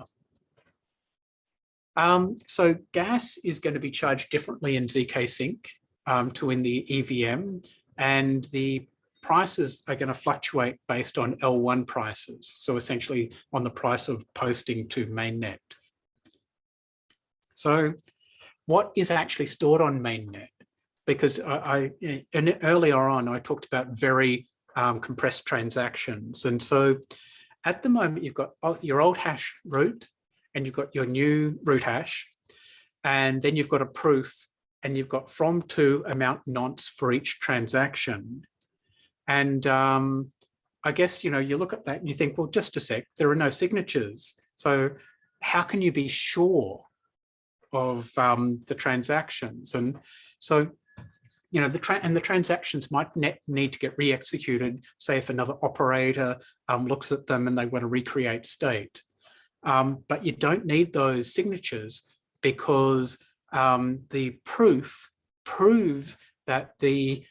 So gas is going to be charged differently in zkSync to in the EVM, and the prices are going to fluctuate based on L1 prices. So essentially on the price of posting to mainnet. So what is actually stored on mainnet? Because earlier on, I talked about very compressed transactions. And so at the moment, you've got your old hash root, and you've got your new root hash, and then you've got a proof, and you've got from to amount nonce for each transaction. And I guess, you look at that and you think, well, just a sec, there are no signatures. So how can you be sure of the transactions? And so, the transactions might need to get re-executed, say if another operator looks at them and they want to recreate state. But you don't need those signatures because the proof proves that the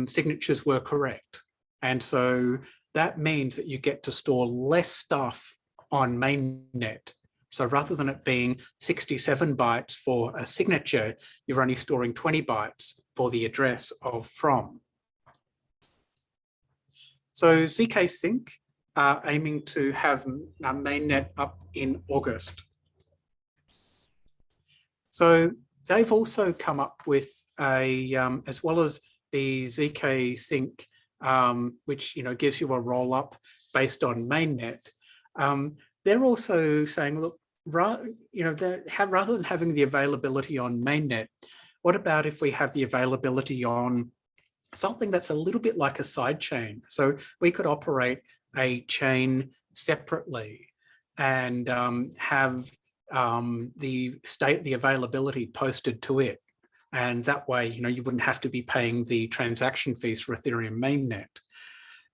signatures were correct. And so that means that you get to store less stuff on mainnet. So rather than it being 67 bytes for a signature, you're only storing 20 bytes for the address of from. So zkSync are aiming to have mainnet up in August. So they've also come up with a, as well as the zkSync, which gives you a rollup based on mainnet. They're also saying, look, rather than having the availability on mainnet, what about if we have the availability on something that's a little bit like a sidechain? So we could operate a chain separately and have the availability posted to it. And that way, you wouldn't have to be paying the transaction fees for Ethereum MainNet.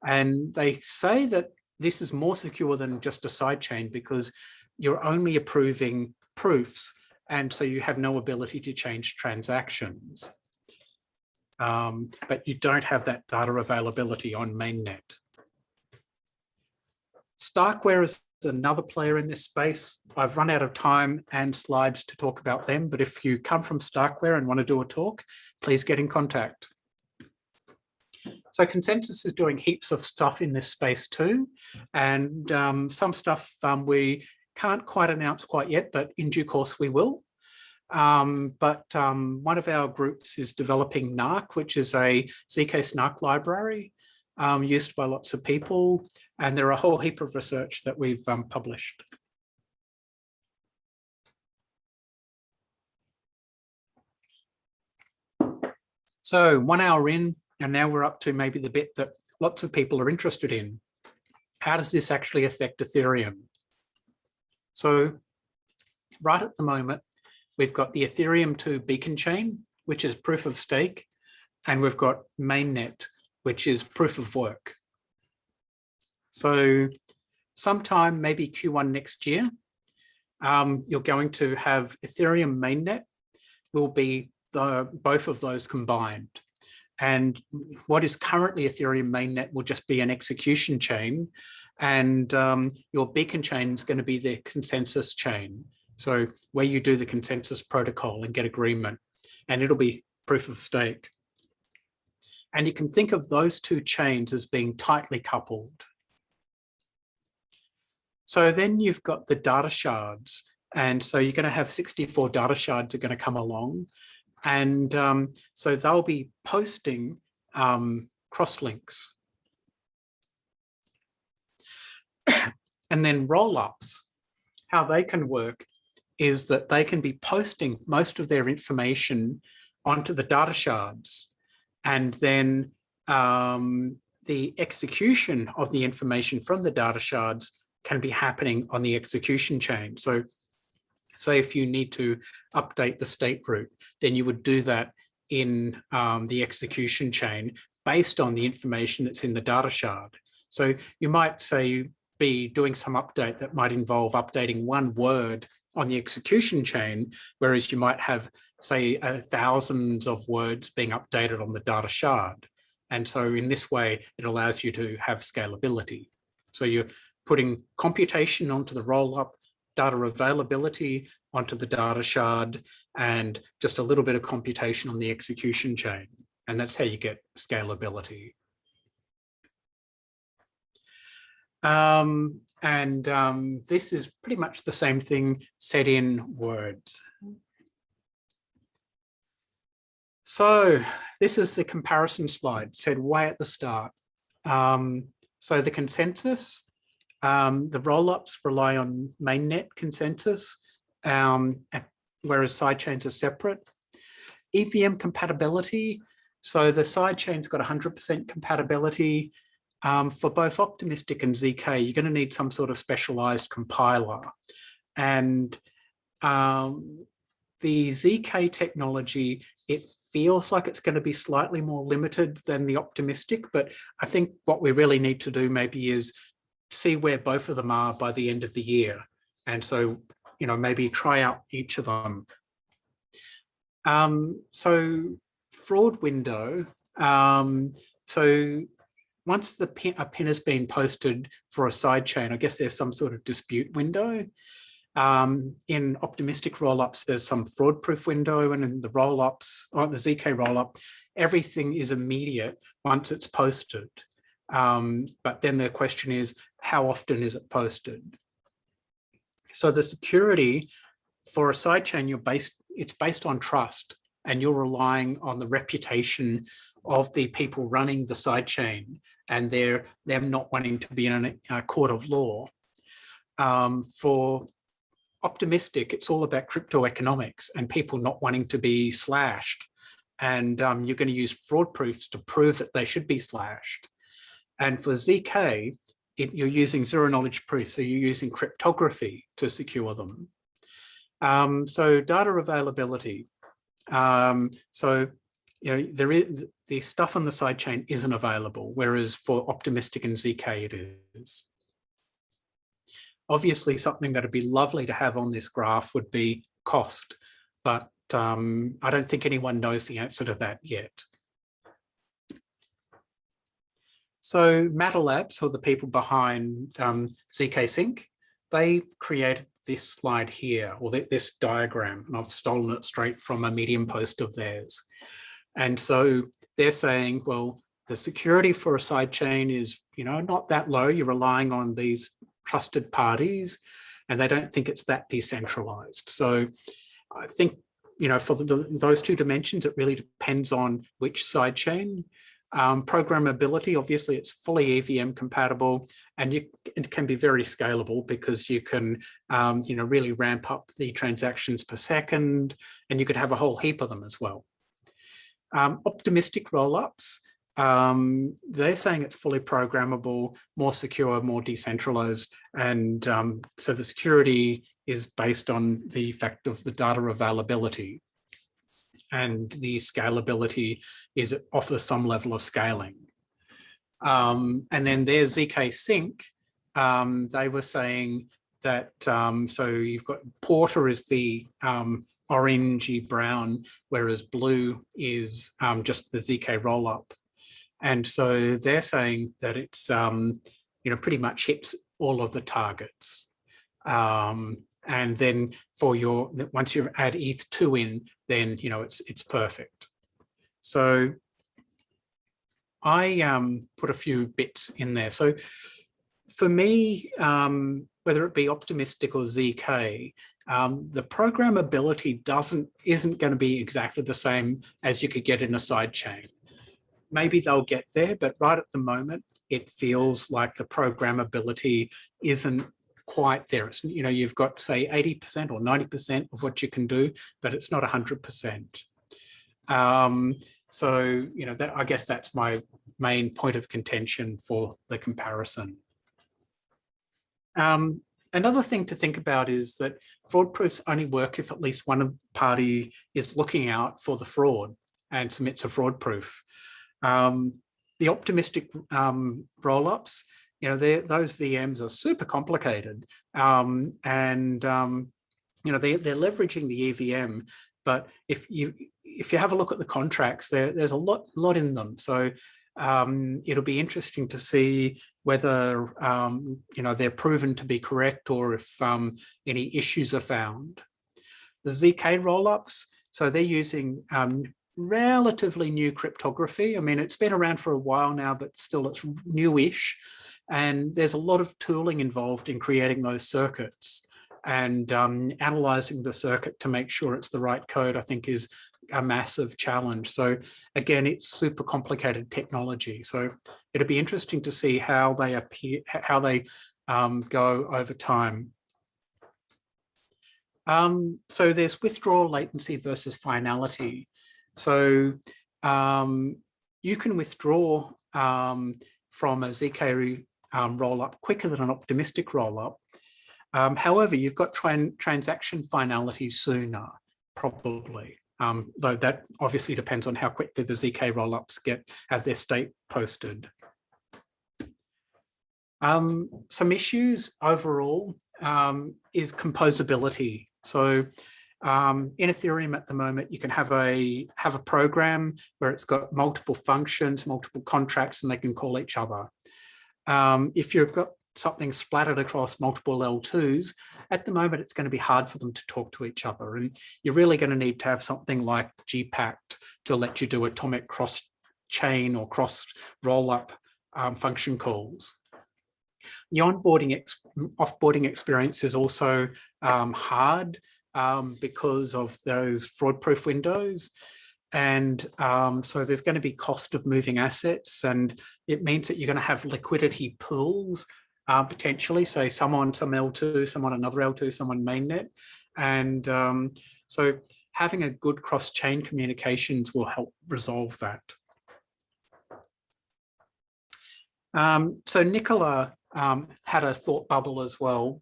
And they say that this is more secure than just a sidechain because you're only approving proofs, and so you have no ability to change transactions. But you don't have that data availability on mainnet. Starkware is another player in this space. I've run out of time and slides to talk about them, but if you come from Starkware and want to do a talk, please get in contact. So Consensus is doing heaps of stuff in this space too, and some stuff we can't quite announce quite yet, but in due course we will. One of our groups is developing NARK, which is a zk Snark library used by lots of people, and there are a whole heap of research that we've published. So 1 hour in, and now we're up to maybe the bit that lots of people are interested in. How does this actually affect Ethereum? So right at the moment, we've got the Ethereum 2 beacon chain, which is proof of stake, and we've got mainnet, which is proof of work. So sometime, maybe Q1 next year, you're going to have Ethereum mainnet will be both of those combined. And what is currently Ethereum mainnet will just be an execution chain, and your beacon chain is going to be the consensus chain. So where you do the consensus protocol and get agreement, and it'll be proof of stake. And you can think of those two chains as being tightly coupled. So then you've got the data shards. And so you're going to have 64 data shards are going to come along. And so they'll be posting crosslinks. And then Rollups, how they can work is that they can be posting most of their information onto the data shards. And then the execution of the information from the data shards can be happening on the execution chain. So say if you need to update the state root, then you would do that in the execution chain based on the information that's in the data shard. So you might say be doing some update that might involve updating one word on the execution chain, whereas you might have, say, thousands of words being updated on the data shard. And so in this way, it allows you to have scalability. So you're putting computation onto the rollup, data availability onto the data shard, and just a little bit of computation on the execution chain. And that's how you get scalability. This is pretty much the same thing said in words. So this is the comparison slide said way at the start. So the consensus, the rollups rely on MainNet consensus, whereas sidechains are separate. EVM compatibility, so the sidechain's got 100% compatibility. For both optimistic and zk, you're going to need some sort of specialized compiler. And the zk technology, it feels like it's going to be slightly more limited than the optimistic, but I think what we really need to do maybe is see where both of them are by the end of the year. And so, maybe try out each of them. So fraud window. So once a pin has been posted for a sidechain, I guess there's some sort of dispute window. In optimistic rollups, there's some fraud-proof window, and in the rollups, or the zk rollup, everything is immediate once it's posted. But then the question is, how often is it posted? So the security for a sidechain, it's based on trust, and you're relying on the reputation of the people running the sidechain and them not wanting to be in a court of law. For optimistic, it's all about crypto economics and people not wanting to be slashed. And you're going to use fraud proofs to prove that they should be slashed. And for zk, you're using zero knowledge proofs, so you're using cryptography to secure them. So data availability. So there is the stuff on the sidechain isn't available, whereas for optimistic and zk it is. Obviously, something that would be lovely to have on this graph would be cost, but I don't think anyone knows the answer to that yet. So Matter Labs, or the people behind zk Sync, they created this slide here, or this diagram, and I've stolen it straight from a Medium post of theirs. And so they're saying, well, the security for a sidechain is, not that low. You're relying on these trusted parties, and they don't think it's that decentralized. So I think, for those two dimensions, it really depends on which sidechain. Programmability, obviously, it's fully EVM compatible, and it can be very scalable because you can, really ramp up the transactions per second, and you could have a whole heap of them as well. Optimistic rollups, they're saying it's fully programmable, more secure, more decentralized, and so the security is based on the fact of the data availability, and the scalability is it offers some level of scaling. And then there's zk Sync. They were saying that, so you've got Porter is the orangey brown, whereas blue is just the zk rollup. And so they're saying that it's, pretty much hits all of the targets. And then for once you add ETH2 in, then, it's perfect. So I put a few bits in there. So for me, whether it be optimistic or zk, the programmability isn't going to be exactly the same as you could get in a sidechain. Maybe they'll get there, but right at the moment, it feels like the programmability isn't quite there. It's, you've got, say, 80% or 90% of what you can do, but it's not 100%. So, I guess that's my main point of contention for the comparison. Another thing to think about is that fraud proofs only work if at least one of the party is looking out for the fraud and submits a fraud proof. The optimistic rollups, those VMs are super complicated, and they're leveraging the EVM. But if you have a look at the contracts, there's a lot in them. So it'll be interesting to see whether they're proven to be correct or if any issues are found. The zkRollups, so they're using relatively new cryptography. I mean, it's been around for a while now, but still it's newish. And there's a lot of tooling involved in creating those circuits, and analyzing the circuit to make sure it's the right code, I think, is a massive challenge. So again, it's super complicated technology. So it'll be interesting to see how they appear, how they go over time. So there's withdrawal latency versus finality. So you can withdraw from a zk rollup quicker than an optimistic rollup. However, you've got transaction finality sooner, probably. Though that obviously depends on how quickly the zkRollups have their state posted. Some issues overall is composability. So in Ethereum at the moment, you can have a program where it's got multiple functions, multiple contracts, and they can call each other. If you've got something splattered across multiple L2s, at the moment, it's going to be hard for them to talk to each other. And you're really going to need to have something like GPACT to let you do atomic cross-chain or cross-rollup function calls. The offboarding experience is also hard because of those fraud-proof windows. And so there's going to be cost of moving assets, and it means that you're going to have liquidity pools potentially, say some L2, some on another L2, some on mainnet. And so having a good cross-chain communications will help resolve that. So Nicola had a thought bubble as well,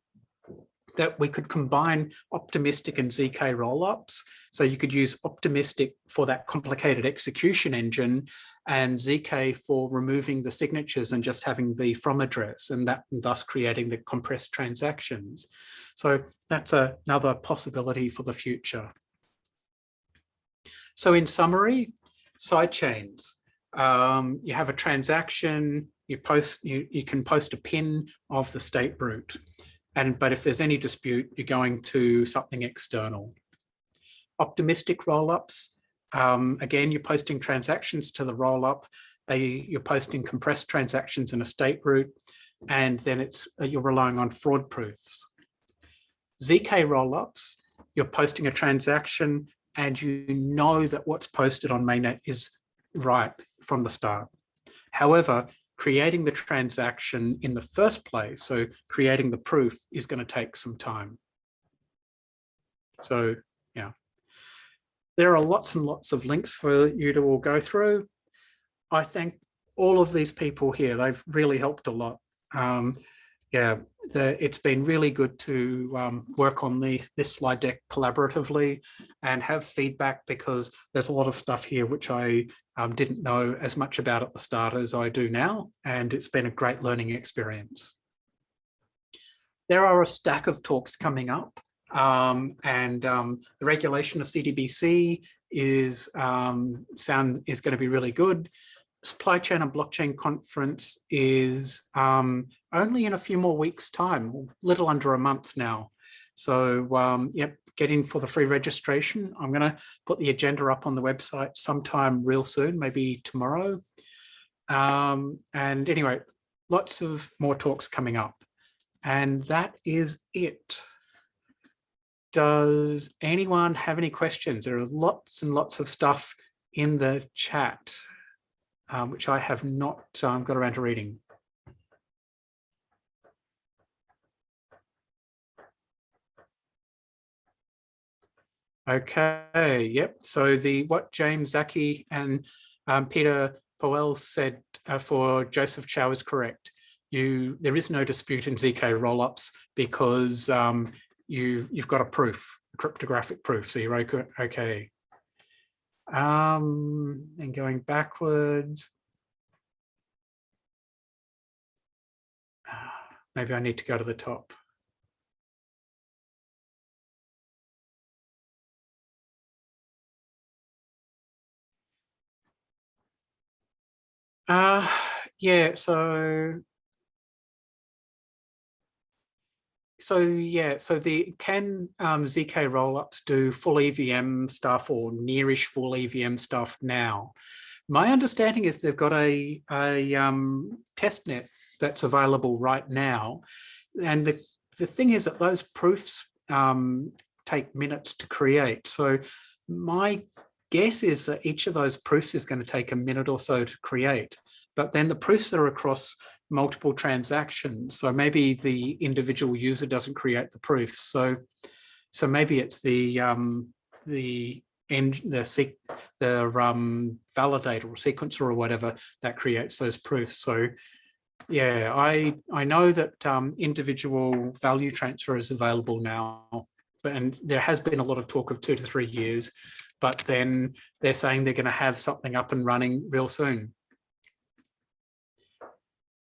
that we could combine optimistic and zkRollups. So you could use optimistic for that complicated execution engine and zk for removing the signatures and just having the from address, and thus creating the compressed transactions. So that's another possibility for the future. So in summary, sidechains. You have a transaction, you can post a pin of the state root. But if there's any dispute, you're going to something external. Optimistic rollups, again, you're posting transactions to the rollup. You're posting compressed transactions in a state root, and then you're relying on fraud proofs. zkRollups, you're posting a transaction, and you know that what's posted on mainnet is right from the start. However, creating the transaction in the first place, so creating the proof, is going to take some time. So, yeah. There are lots and lots of links for you to all go through. I thank all of these people here. They've really helped a lot. Yeah, it's been really good to work on this slide deck collaboratively and have feedback, because there's a lot of stuff here which I didn't know as much about at the start as I do now, and it's been a great learning experience. There are a stack of talks coming up, and the regulation of CDBC is going to be really good. Supply Chain and Blockchain Conference is only in a few more weeks' time, a little under a month now. So, yep, get in for the free registration. I'm going to put the agenda up on the website sometime real soon, maybe tomorrow. And anyway, lots of more talks coming up. And that is it. Does anyone have any questions? There are lots and lots of stuff in the chat, which I have not got around to reading. Okay, yep. So what James Zaki and Peter Powell said for Joseph Chow is correct. There is no dispute in zkRollups because you've got a proof, a cryptographic proof, so you're okay. And going backwards. Maybe I need to go to the top. Yeah, so the can zkRollups do full EVM stuff or nearish full EVM stuff now? My understanding is they've got a test net that's available right now, and the thing is that those proofs take minutes to create. So my guess is that each of those proofs is going to take a minute or so to create, but then the proofs are across multiple transactions. So maybe the individual user doesn't create the proofs. So maybe it's the validator or sequencer or whatever that creates those proofs. So yeah, I know that individual value transfer is available now, and there has been a lot of talk of 2 to 3 years, but then they're saying they're going to have something up and running real soon.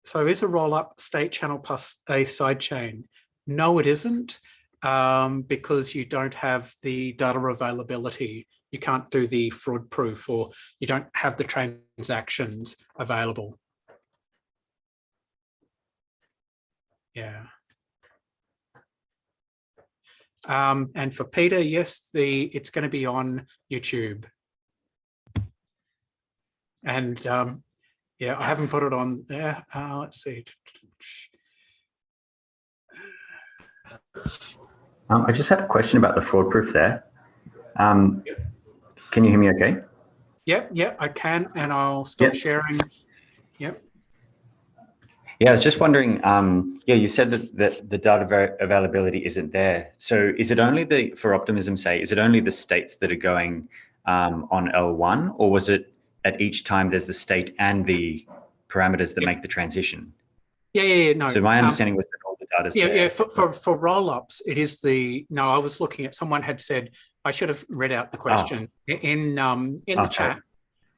So is a rollup state channel plus a sidechain? No, it isn't, because you don't have the data availability. You can't do the fraud proof, or you don't have the transactions available. Yeah. And for Peter, yes, it's going to be on YouTube. And yeah, I haven't put it on there. Let's see. I just had a question about the fraud proof there. Can you hear me okay? Yep, I can, and I'll stop sharing. Yep. Yeah, I was just wondering, yeah, you said that the data availability isn't there. So is it only for optimism's sake, is it only the states that are going on L1, or was it at each time there's the state and the parameters that make the transition? Yeah, no. So my understanding was that all the data's there. Yeah, for Rollups, it is no, I was looking at, someone had said, I should have read out the question. In the chat.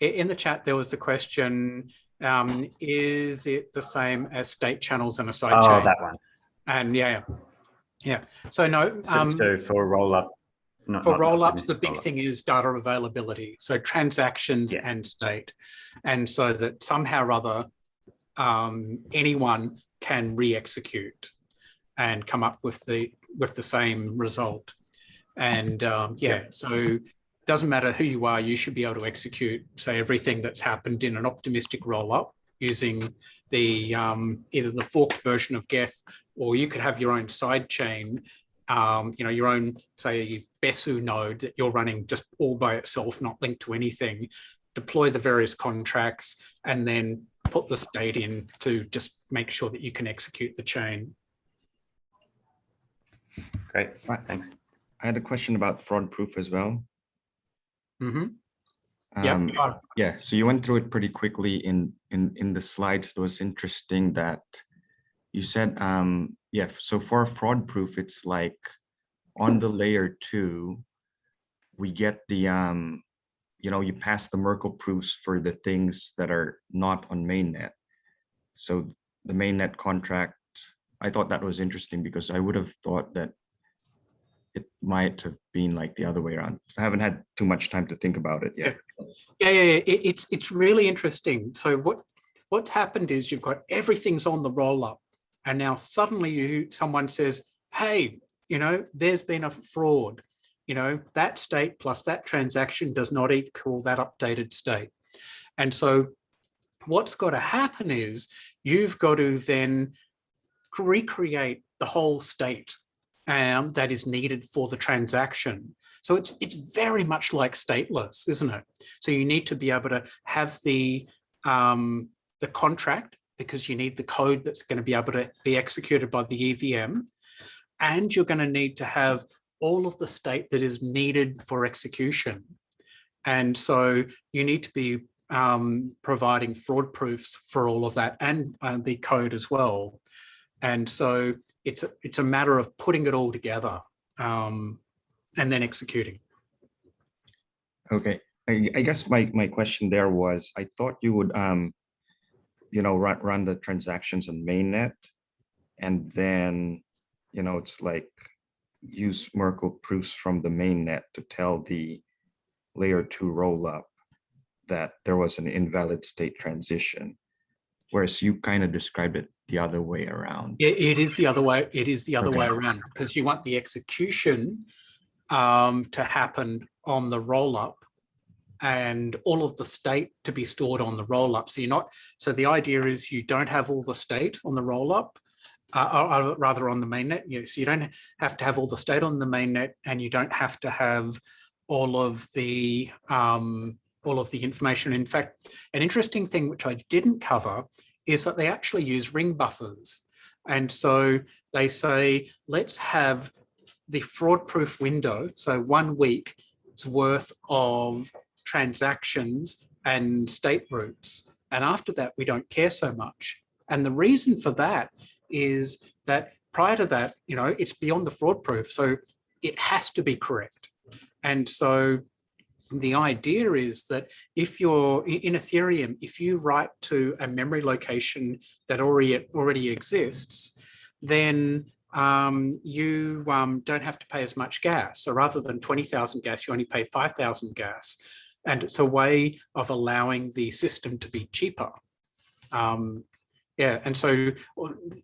In the chat, there was the question, is it the same as state channels and a sidechain? Oh, that one. And yeah. So no. So for Rollup, for Rollups, the big thing is data availability. So transactions and state, and so that somehow or other anyone can re-execute and come up with the same result. And so it doesn't matter who you are, you should be able to execute, say, everything that's happened in an optimistic rollup using the either the forked version of Geth, or you could have your own side chain, your own, say, Besu node that you're running just all by itself, not linked to anything, deploy the various contracts, and then put the state in to just make sure that you can execute the chain. Great, right, thanks. I had a question about fraud proof as well. Yeah, so you went through it pretty quickly in the slides. It was interesting that you said, so for fraud proof, it's like on the layer 2, we get the, you pass the Merkle proofs for the things that are not on mainnet. So the mainnet contract, I thought that was interesting because I would have thought that it might have been like the other way around. I haven't had too much time to think about it yet. Yeah. It's really interesting. So what's happened is you've got everything's on the roll-up, and now suddenly someone says, hey, there's been a fraud. That state plus that transaction does not equal that updated state. And so what's got to happen is you've got to then recreate the whole state that is needed for the transaction. So it's very much like stateless, isn't it? So you need to be able to have the contract, because you need the code that's going to be able to be executed by the EVM, and you're going to need to have all of the state that is needed for execution. And so you need to be providing fraud proofs for all of that, and the code as well. And so it's a matter of putting it all together and then executing. Okay, I guess my question there was, I thought you would run the transactions on mainnet, and then it's like use Merkle proofs from the mainnet to tell the layer 2 rollup that there was an invalid state transition, whereas you kind of described it the other way around. It is the other way. It is the other Okay. way around, because you want the execution to happen on the rollup and all of the state to be stored on the rollup. So you're not. So the idea is you don't have all the state on the rollup, or rather on the mainnet. Yes, you don't have to have all the state on the mainnet, and you don't have to have all of the information. In fact, an interesting thing which I didn't cover is that they actually use ring buffers. And so they say, let's have the fraud-proof window, so 1 week's worth of transactions and state roots. And after that, we don't care so much. And the reason for that is that prior to that, you know, it's beyond the fraud-proof, so it has to be correct. And so the idea is that if you're in Ethereum, if you write to a memory location that already exists, then you don't have to pay as much gas. So rather than 20,000 gas, you only pay 5,000 gas. And it's a way of allowing the system to be cheaper. Yeah, and so,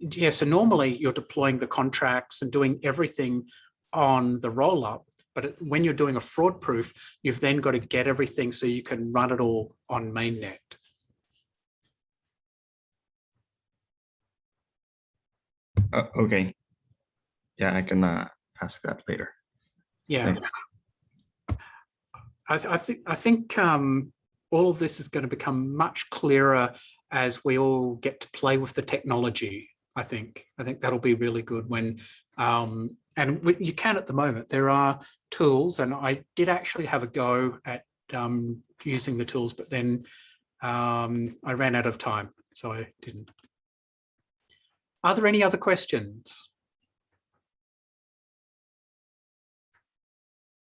yeah, so normally you're deploying the contracts and doing everything on the rollup. But when you're doing a fraud proof, you've then got to get everything so you can run it all on mainnet. Okay. Yeah, I can ask that later. Yeah. Thanks. I think all of this is going to become much clearer as we all get to play with the technology. I think that'll be really good when, and you can at the moment. There are tools, and I did actually have a go at using the tools, but then I ran out of time, so I didn't. Are there any other questions?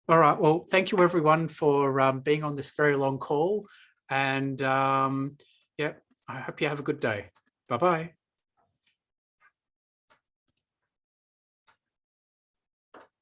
All right, well, thank you everyone for being on this very long call, and yeah, I hope you have a good day. Bye-bye.